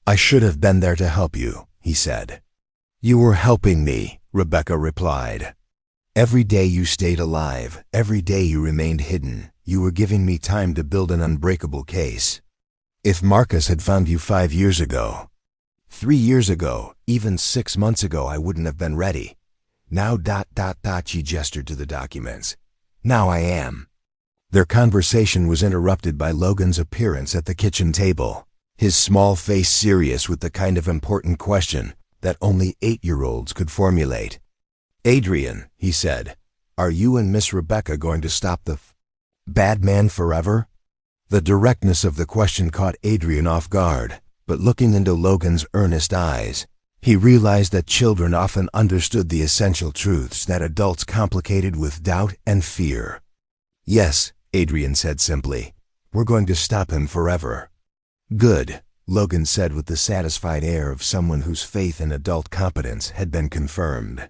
"I should have been there to help you," he said. "You were helping me," Rebecca replied. "Every day you stayed alive, every day you remained hidden, you were giving me time to build an unbreakable case. If Marcus had found you 5 years ago, 3 years ago, even 6 months ago, I wouldn't have been ready. Now ... she gestured to the documents. "Now I am." Their conversation was interrupted by Logan's appearance at the kitchen table, his small face serious with the kind of important question that only 8-year-olds could formulate. "Adrian," he said, "are you and Miss Rebecca going to stop the bad man forever?" The directness of the question caught Adrian off guard, but looking into Logan's earnest eyes, he realized that children often understood the essential truths that adults complicated with doubt and fear. "Yes," Adrian said simply, "we're going to stop him forever." "Good," Logan said with the satisfied air of someone whose faith in adult competence had been confirmed.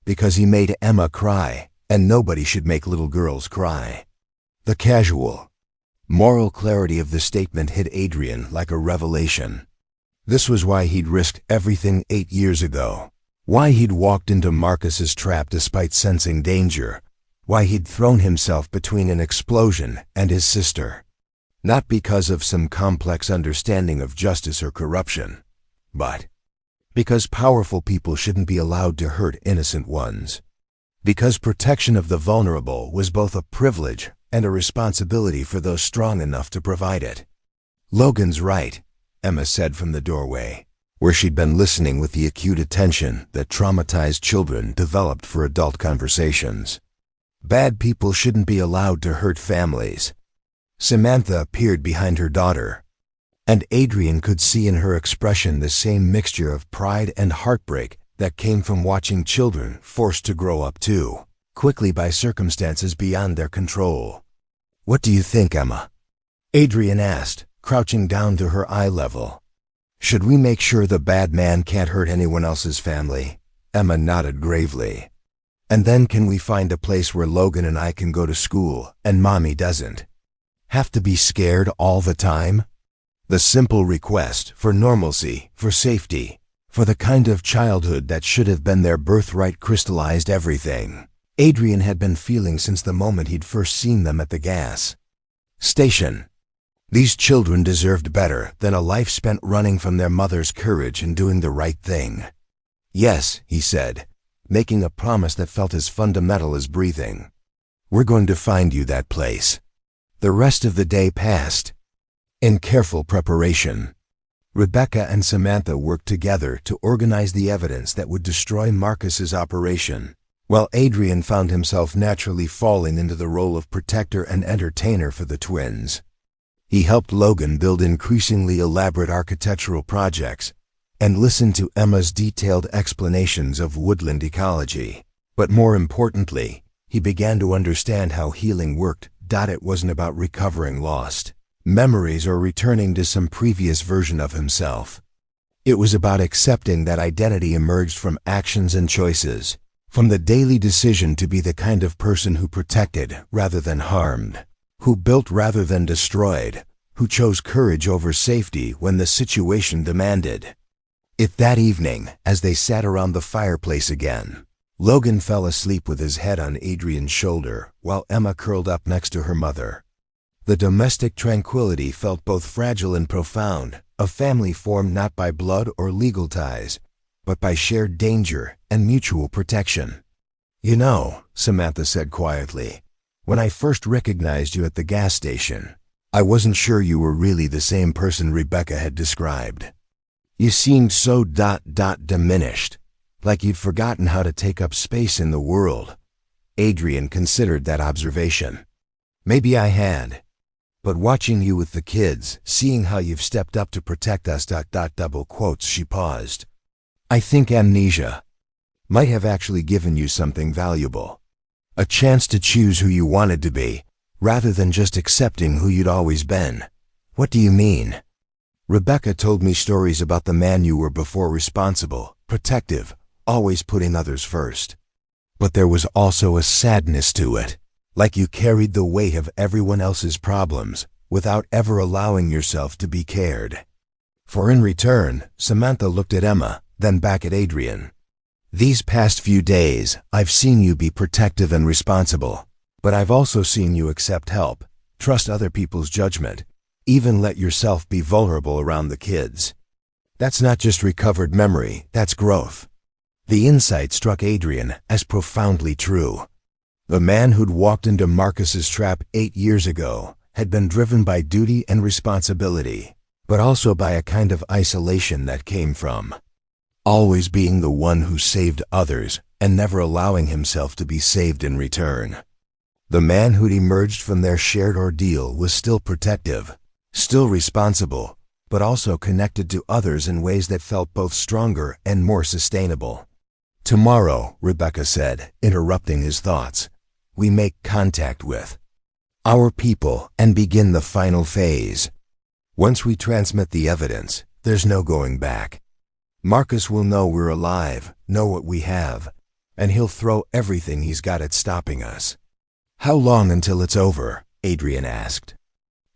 "Because he made Emma cry, and nobody should make little girls cry." The casual, moral clarity of the statement hit Adrian like a revelation. This was why he'd risked everything 8 years ago. Why he'd walked into Marcus's trap despite sensing danger. Why he'd thrown himself between an explosion and his sister. Not because of some complex understanding of justice or corruption, but because powerful people shouldn't be allowed to hurt innocent ones. Because protection of the vulnerable was both a privilege and a responsibility for those strong enough to provide it. "Logan's right," Emma said from the doorway, where she'd been listening with the acute attention that traumatized children developed for adult conversations. "Bad people shouldn't be allowed to hurt families." Samantha appeared behind her daughter, and Adrian could see in her expression the same mixture of pride and heartbreak that came from watching children forced to grow up too quickly by circumstances beyond their control. "What do you think, Emma?" Adrian asked, crouching down to her eye level. "Should we make sure the bad man can't hurt anyone else's family?" Emma nodded gravely. "And then can we find a place where Logan and I can go to school and Mommy doesn't have to be scared all the time?" The simple request for normalcy, for safety, for the kind of childhood that should have been their birthright crystallized everything Adrian had been feeling since the moment he'd first seen them at the gas station. These children deserved better than a life spent running from their mother's courage and doing the right thing. "Yes," he said, making a promise that felt as fundamental as breathing. "We're going to find you that place." The rest of the day passed in careful preparation. Rebecca and Samantha worked together to organize the evidence that would destroy Marcus's operation, while Adrian found himself naturally falling into the role of protector and entertainer for the twins. He helped Logan build increasingly elaborate architectural projects and listened to Emma's detailed explanations of woodland ecology. But more importantly, he began to understand how healing worked. It wasn't about recovering lost memories or returning to some previous version of himself. It was about accepting that identity emerged from actions and choices, from the daily decision to be the kind of person who protected rather than harmed, who built rather than destroyed, who chose courage over safety when the situation demanded it. That evening, as they sat around the fireplace again, Logan fell asleep with his head on Adrian's shoulder while Emma curled up next to her mother. The domestic tranquility felt both fragile and profound, a family formed not by blood or legal ties, but by shared danger and mutual protection. "You know," Samantha said quietly, "when I first recognized you at the gas station, I wasn't sure you were really the same person Rebecca had described." You seemed so diminished, like you'd forgotten how to take up space in the world. Adrian considered that observation. Maybe I had. But watching you with the kids, seeing how you've stepped up to protect us, double quotes, she paused. I think amnesia might have actually given you something valuable. A chance to choose who you wanted to be, rather than just accepting who you'd always been. What do you mean? Rebecca told me stories about the man you were before, responsible, protective, always putting others first. But there was also a sadness to it, like you carried the weight of everyone else's problems without ever allowing yourself to be cared for. In return, Samantha looked at Emma, then back at Adrian. These past few days, I've seen you be protective and responsible, but I've also seen you accept help, trust other people's judgment, even let yourself be vulnerable around the kids. That's not just recovered memory, that's growth. The insight struck Adrian as profoundly true. The man who'd walked into Marcus's trap 8 years ago had been driven by duty and responsibility, but also by a kind of isolation that came from always being the one who saved others and never allowing himself to be saved in return. The man who'd emerged from their shared ordeal was still protective, still responsible, but also connected to others in ways that felt both stronger and more sustainable. Tomorrow, Rebecca said, interrupting his thoughts, we make contact with our people and begin the final phase. Once we transmit the evidence, there's no going back. Marcus will know we're alive, know what we have, and he'll throw everything he's got at stopping us. How long until it's over? Adrian asked.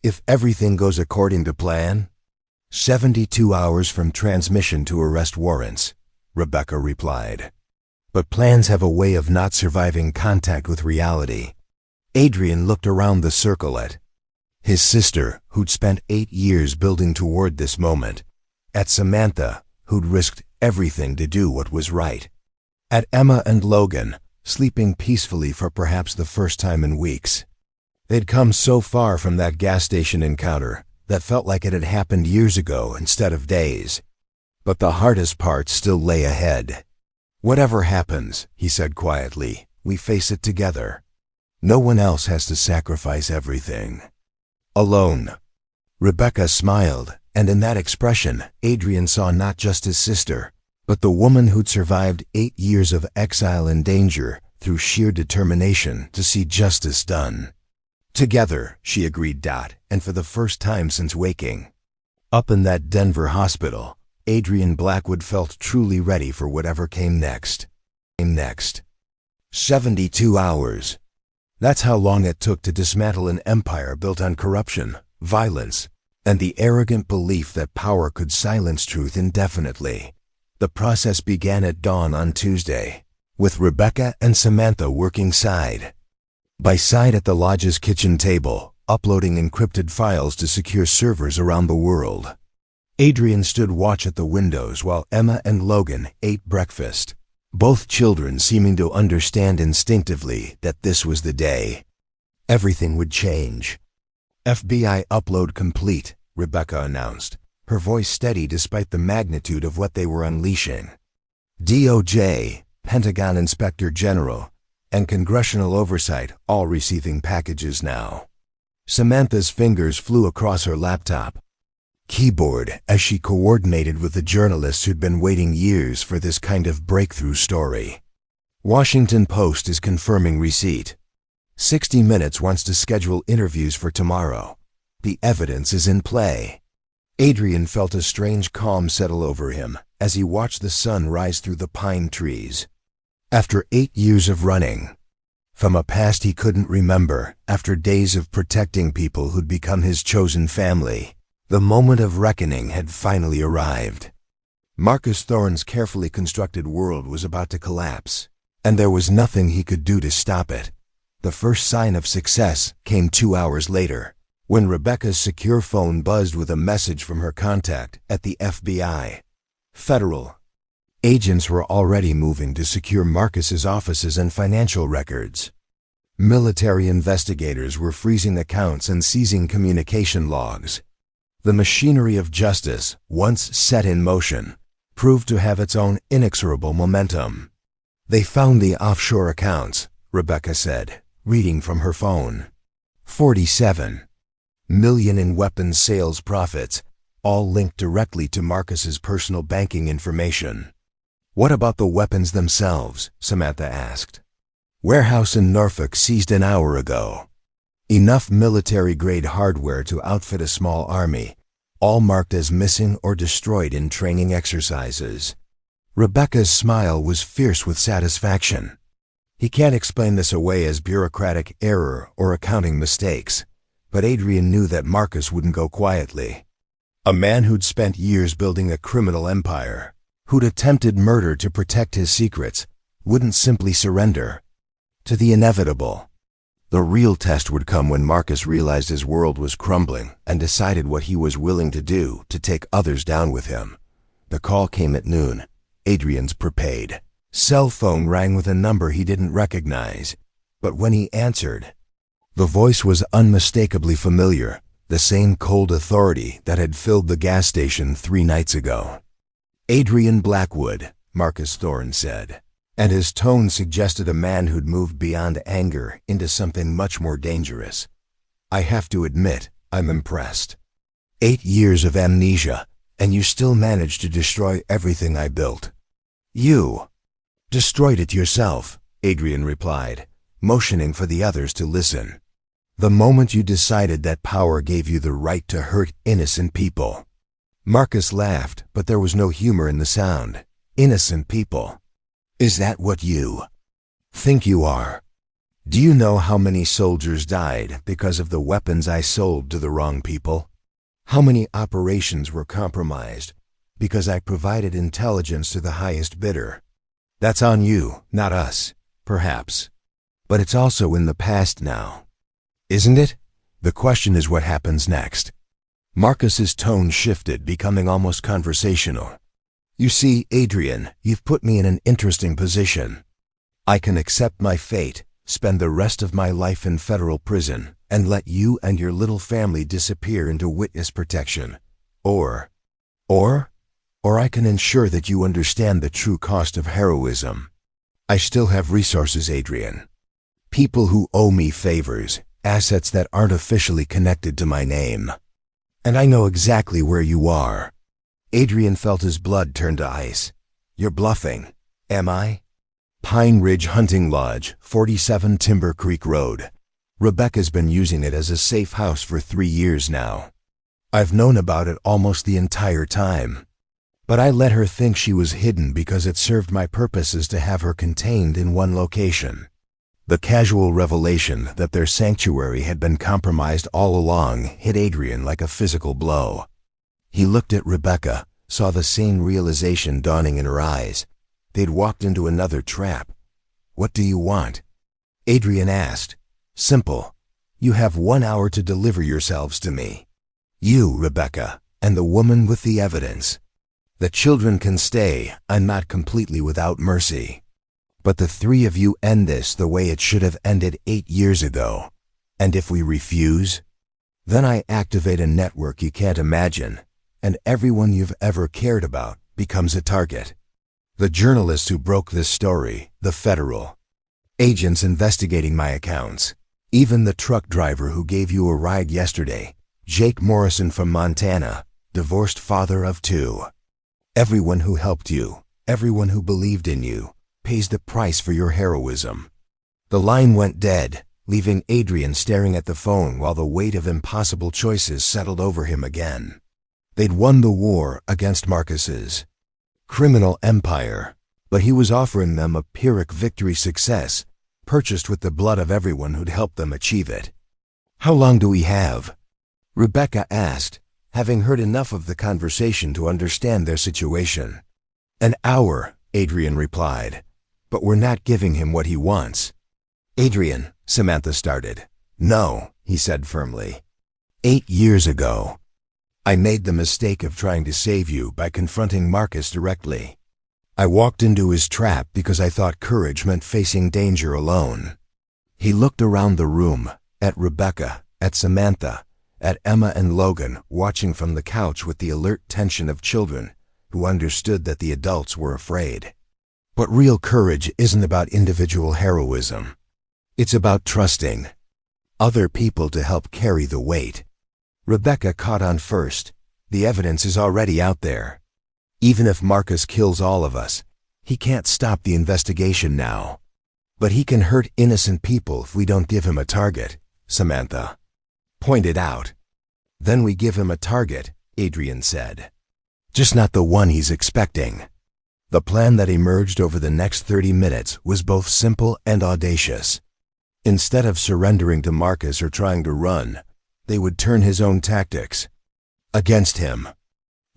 If everything goes according to plan? 72 hours from transmission to arrest warrants, Rebecca replied. But plans have a way of not surviving contact with reality. Adrian looked around the circle at his sister, who'd spent 8 years building toward this moment, at Samantha, who'd risked everything to do what was right, at Emma and Logan, sleeping peacefully for perhaps the first time in weeks. They'd come so far from that gas station encounter that felt like it had happened years ago instead of days. But the hardest part still lay ahead. Whatever happens, he said quietly, we face it together. No one else has to sacrifice everything alone. Rebecca smiled, and in that expression, Adrian saw not just his sister, but the woman who'd survived 8 years of exile and danger through sheer determination to see justice done. Together, she agreed, and for the first time since waking up in that Denver hospital, Adrian Blackwood felt truly ready for whatever came next. 72 hours. That's how long it took to dismantle an empire built on corruption, violence, and the arrogant belief that power could silence truth indefinitely. The process began at dawn on Tuesday, with Rebecca and Samantha working side by side at the lodge's kitchen table, uploading encrypted files to secure servers around the world. Adrian stood watch at the windows while Emma and Logan ate breakfast, both children seeming to understand instinctively that this was the day everything would change. FBI upload complete, Rebecca announced, her voice steady despite the magnitude of what they were unleashing. DOJ, Pentagon Inspector General, and Congressional Oversight all receiving packages now. Samantha's fingers flew across her laptop keyboard as she coordinated with the journalists who'd been waiting years for this kind of breakthrough story. Washington Post is confirming receipt. 60 Minutes wants to schedule interviews for tomorrow. The evidence is in play. Adrian felt a strange calm settle over him as he watched the sun rise through the pine trees. After 8 years of running from a past he couldn't remember, after days of protecting people who'd become his chosen family, the moment of reckoning had finally arrived. Marcus Thorne's carefully constructed world was about to collapse, and there was nothing he could do to stop it. The first sign of success came 2 hours later, when Rebecca's secure phone buzzed with a message from her contact at the FBI. Federal agents were already moving to secure Marcus's offices and financial records. Military investigators were freezing accounts and seizing communication logs. The machinery of justice, once set in motion, proved to have its own inexorable momentum. They found the offshore accounts, Rebecca said, reading from her phone. 47 million in weapons sales profits, all linked directly to Marcus's personal banking information. What about the weapons themselves? Samantha asked. Warehouse in Norfolk seized an hour ago. Enough military-grade hardware to outfit a small army, all marked as missing or destroyed in training exercises. Rebecca's smile was fierce with satisfaction. He can't explain this away as bureaucratic error or accounting mistakes, but Adrian knew that Marcus wouldn't go quietly. A man who'd spent years building a criminal empire, who'd attempted murder to protect his secrets, wouldn't simply surrender to the inevitable. The real test would come when Marcus realized his world was crumbling and decided what he was willing to do to take others down with him. The call came at noon. Adrian's prepaid cell phone rang with a number he didn't recognize, but when he answered, the voice was unmistakably familiar, the same cold authority that had filled the gas station 3 nights ago. Adrian Blackwood, Marcus Thorne said, and his tone suggested a man who'd moved beyond anger into something much more dangerous. I have to admit, I'm impressed. 8 years of amnesia, and you still managed to destroy everything I built. You destroyed it yourself, Adrian replied, motioning for the others to listen. The moment you decided that power gave you the right to hurt innocent people. Marcus laughed, but there was no humor in the sound. Innocent people. Is that what you think you are? Do you know how many soldiers died because of the weapons I sold to the wrong people? How many operations were compromised because I provided intelligence to the highest bidder? That's on you, not us, perhaps. But it's also in the past now. Isn't it? The question is what happens next. Marcus's tone shifted, becoming almost conversational. You see, Adrian, you've put me in an interesting position. I can accept my fate, spend the rest of my life in federal prison, and let you and your little family disappear into witness protection. Or I can ensure that you understand the true cost of heroism. I still have resources, Adrian. People who owe me favors, assets that aren't officially connected to my name. And I know exactly where you are. Adrian felt his blood turn to ice. You're bluffing, am I? Pine Ridge Hunting Lodge, 47 Timber Creek Road. Rebecca's been using it as a safe house for 3 years now. I've known about it almost the entire time. But I let her think she was hidden because it served my purposes to have her contained in one location. The casual revelation that their sanctuary had been compromised all along hit Adrian like a physical blow. He looked at Rebecca, saw the same realization dawning in her eyes. They'd walked into another trap. What do you want? Adrian asked. Simple. You have 1 hour to deliver yourselves to me. You, Rebecca, and the woman with the evidence. The children can stay. I'm not completely without mercy. But the 3 of you end this the way it should have ended 8 years ago. And if we refuse, then I activate a network you can't imagine, and everyone you've ever cared about becomes a target. The journalists who broke this story, the federal agents investigating my accounts, even the truck driver who gave you a ride yesterday, Jake Morrison from Montana, divorced father of 2. Everyone who helped you, everyone who believed in you, pays the price for your heroism. The line went dead, leaving Adrian staring at the phone while the weight of impossible choices settled over him again. They'd won the war against Marcus's criminal empire, but he was offering them a Pyrrhic victory success, purchased with the blood of everyone who'd helped them achieve it. How long do we have? Rebecca asked, having heard enough of the conversation to understand their situation. An hour, Adrian replied. But we're not giving him what he wants. Adrian, Samantha started. No, he said firmly. 8 years ago, I made the mistake of trying to save you by confronting Marcus directly. I walked into his trap because I thought courage meant facing danger alone. He looked around the room, at Rebecca, at Samantha, at Emma and Logan watching from the couch with the alert tension of children who understood that the adults were afraid. But real courage isn't about individual heroism. It's about trusting other people to help carry the weight. Rebecca caught on first. The evidence is already out there. Even if Marcus kills all of us, he can't stop the investigation now. But he can hurt innocent people if we don't give him a target, Samantha pointed out. Then we give him a target, Adrian said. Just not the one he's expecting. The plan that emerged over the next 30 minutes was both simple and audacious. Instead of surrendering to Marcus or trying to run, they would turn his own tactics against him.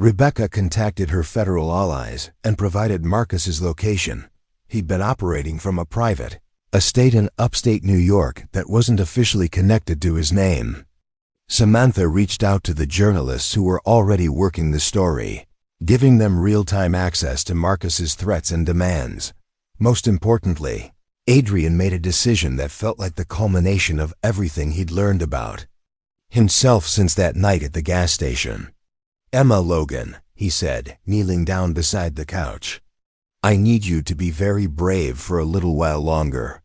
Rebecca contacted her federal allies and provided Marcus's location. He'd been operating from a private estate in upstate New York that wasn't officially connected to his name. Samantha reached out to the journalists who were already working the story, giving them real-time access to Marcus's threats and demands. Most importantly, Adrian made a decision that felt like the culmination of everything he'd learned about himself since that night at the gas station. Emma Logan, he said, kneeling down beside the couch. I need you to be very brave for a little while longer.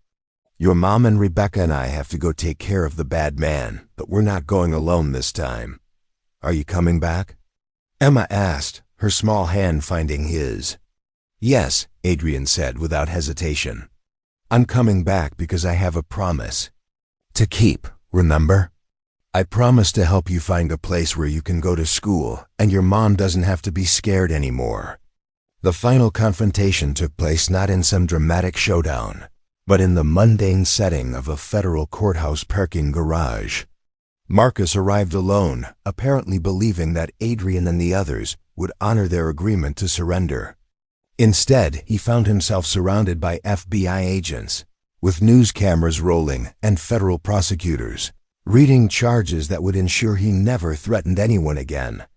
Your mom and Rebecca and I have to go take care of the bad man, but we're not going alone this time. Are you coming back? Emma asked, her small hand finding his. Yes, Adrian said without hesitation. I'm coming back because I have a promise to keep, remember? I promise to help you find a place where you can go to school and your mom doesn't have to be scared anymore. The final confrontation took place not in some dramatic showdown, but in the mundane setting of a federal courthouse parking garage. Marcus arrived alone, apparently believing that Adrian and the others would honor their agreement to surrender. Instead, he found himself surrounded by FBI agents, with news cameras rolling and federal prosecutors, reading charges that would ensure he never threatened anyone again.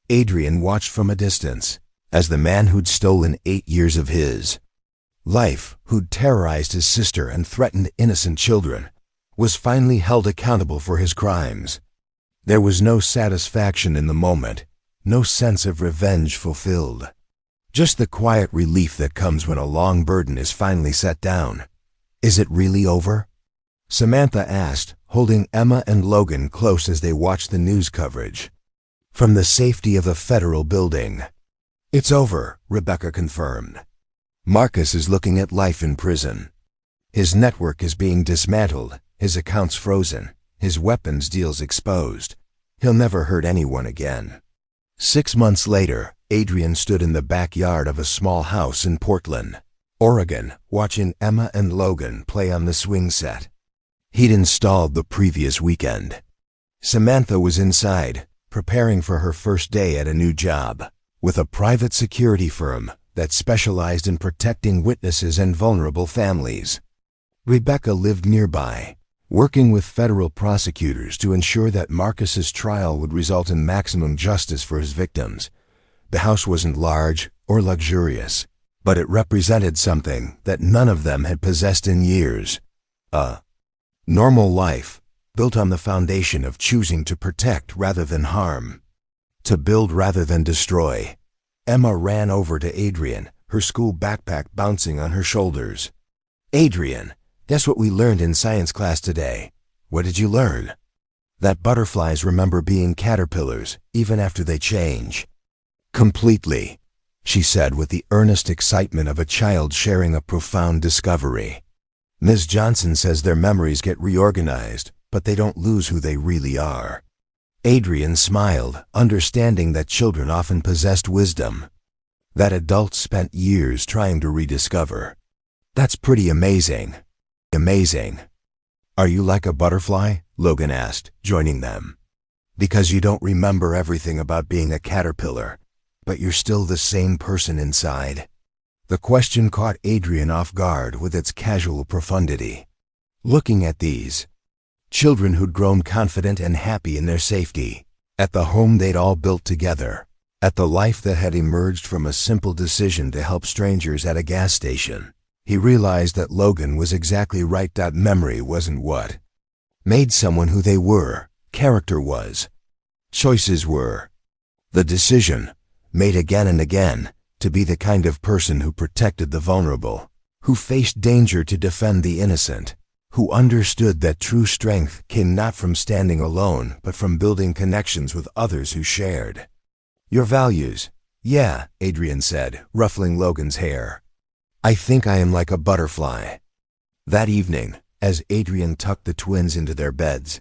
Adrian watched from a distance, as the man who'd stolen 8 years of his life, who'd terrorized his sister and threatened innocent children, was finally held accountable for his crimes. There was no satisfaction in the moment, no sense of revenge fulfilled. Just the quiet relief that comes when a long burden is finally set down. Is it really over? Samantha asked, holding Emma and Logan close as they watched the news coverage from the safety of a federal building. It's over, Rebecca confirmed. Marcus is looking at life in prison. His network is being dismantled, his accounts frozen, his weapons deals exposed. He'll never hurt anyone again. 6 months later, Adrian stood in the backyard of a small house in Portland, Oregon, watching Emma and Logan play on the swing set he'd installed the previous weekend. Samantha was inside, preparing for her first day at a new job, with a private security firm that specialized in protecting witnesses and vulnerable families. Rebecca lived nearby, working with federal prosecutors to ensure that Marcus's trial would result in maximum justice for his victims. The house wasn't large or luxurious, but it represented something that none of them had possessed in years. A normal life, built on the foundation of choosing to protect rather than harm, to build rather than destroy. Emma ran over to Adrian, her school backpack bouncing on her shoulders. Adrian, guess what we learned in science class today? What did you learn? That butterflies remember being caterpillars, even after they change. Completely, she said with the earnest excitement of a child sharing a profound discovery. Ms. Johnson says their memories get reorganized, but they don't lose who they really are. Adrian smiled, understanding that children often possessed wisdom that adults spent years trying to rediscover. That's pretty amazing. Amazing. Are you like a butterfly? Logan asked, joining them. Because you don't remember everything about being a caterpillar, but you're still the same person inside. The question caught Adrian off guard with its casual profundity. Looking at these children who'd grown confident and happy in their safety, at the home they'd all built together, at the life that had emerged from a simple decision to help strangers at a gas station, he realized that Logan was exactly right. Memory wasn't what made someone who they were. Character was. Choices were the decision, made again and again, to be the kind of person who protected the vulnerable, who faced danger to defend the innocent, who understood that true strength came not from standing alone but from building connections with others who shared. Your values. Yeah, Adrian said, ruffling Logan's hair. I think I am like a butterfly. That evening, as Adrian tucked the twins into their beds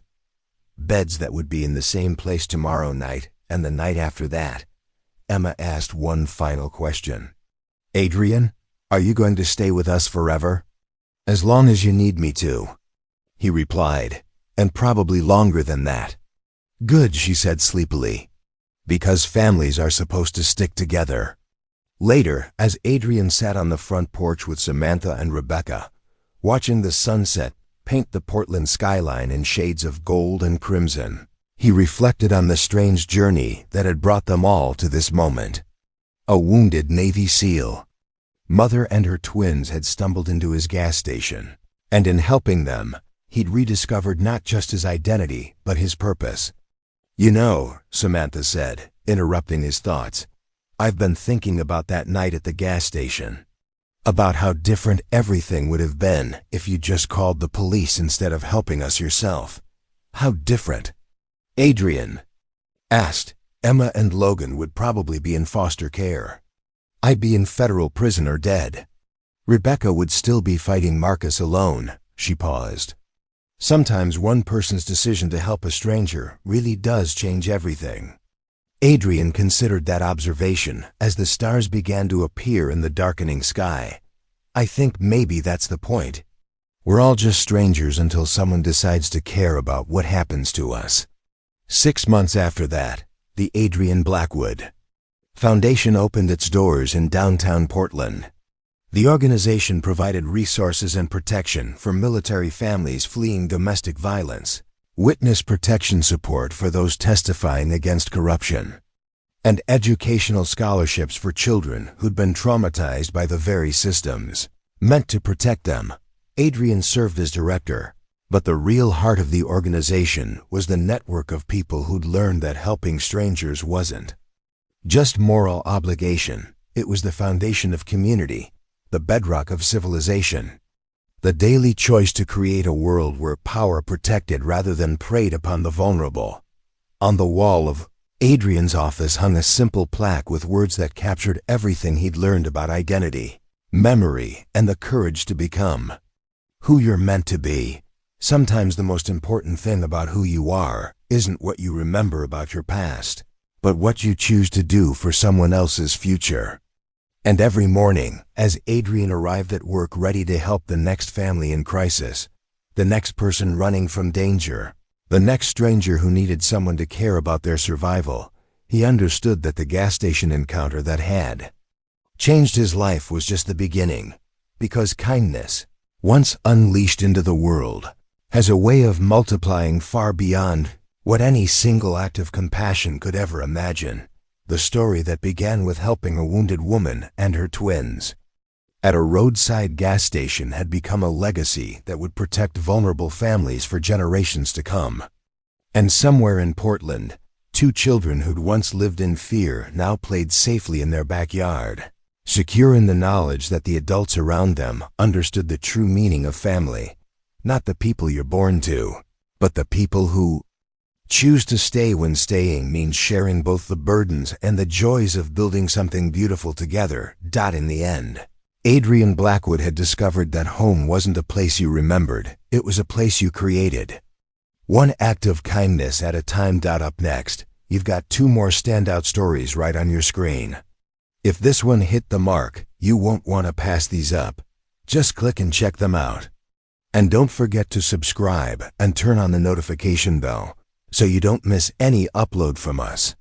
that would be in the same place tomorrow night and the night after that, Emma asked one final question. Adrian, are you going to stay with us forever? As long as you need me to, he replied, and probably longer than that. Good, she said sleepily, because families are supposed to stick together. Later, as Adrian sat on the front porch with Samantha and Rebecca, watching the sunset paint the Portland skyline in shades of gold and crimson, he reflected on the strange journey that had brought them all to this moment. A wounded Navy SEAL. Mother and her twins had stumbled into his gas station, and in helping them, he'd rediscovered not just his identity, but his purpose. You know, Samantha said, interrupting his thoughts, I've been thinking about that night at the gas station. About how different everything would have been if you just called the police instead of helping us yourself. How different. Adrian asked. Emma and Logan would probably be in foster care. I'd be in federal prison or dead. Rebecca would still be fighting Marcus alone. She paused. Sometimes one person's decision to help a stranger really does change everything. Adrian considered that observation as the stars began to appear in the darkening sky. I think maybe that's the point. We're all just strangers until someone decides to care about what happens to us. 6 months after that, the Adrian Blackwood Foundation opened its doors in downtown Portland. The organization provided resources and protection for military families fleeing domestic violence, witness protection support for those testifying against corruption, and educational scholarships for children who'd been traumatized by the very systems meant to protect them. Adrian served as director, but the real heart of the organization was the network of people who'd learned that helping strangers wasn't just moral obligation, it was the foundation of community, the bedrock of civilization. The daily choice to create a world where power protected rather than preyed upon the vulnerable. On the wall of Adrian's office hung a simple plaque with words that captured everything he'd learned about identity, memory, and the courage to become who you're meant to be. Sometimes the most important thing about who you are isn't what you remember about your past, but what you choose to do for someone else's future. And every morning, as Adrian arrived at work ready to help the next family in crisis, the next person running from danger, the next stranger who needed someone to care about their survival, he understood that the gas station encounter that had changed his life was just the beginning, because kindness, once unleashed into the world, has a way of multiplying far beyond what any single act of compassion could ever imagine. The story that began with helping a wounded woman and her twins at a roadside gas station had become a legacy that would protect vulnerable families for generations to come. And somewhere in Portland, 2 children who'd once lived in fear now played safely in their backyard, secure in the knowledge that the adults around them understood the true meaning of family. Not the people you're born to, but the people who choose to stay when staying means sharing both the burdens and the joys of building something beautiful together. In the end, Adrian Blackwood had discovered that home wasn't a place you remembered, it was a place you created. One act of kindness at a time. Up next, you've got 2 more standout stories right on your screen. If this one hit the mark, you won't want to pass these up. Just click and check them out. And don't forget to subscribe and turn on the notification bell so you don't miss any upload from us.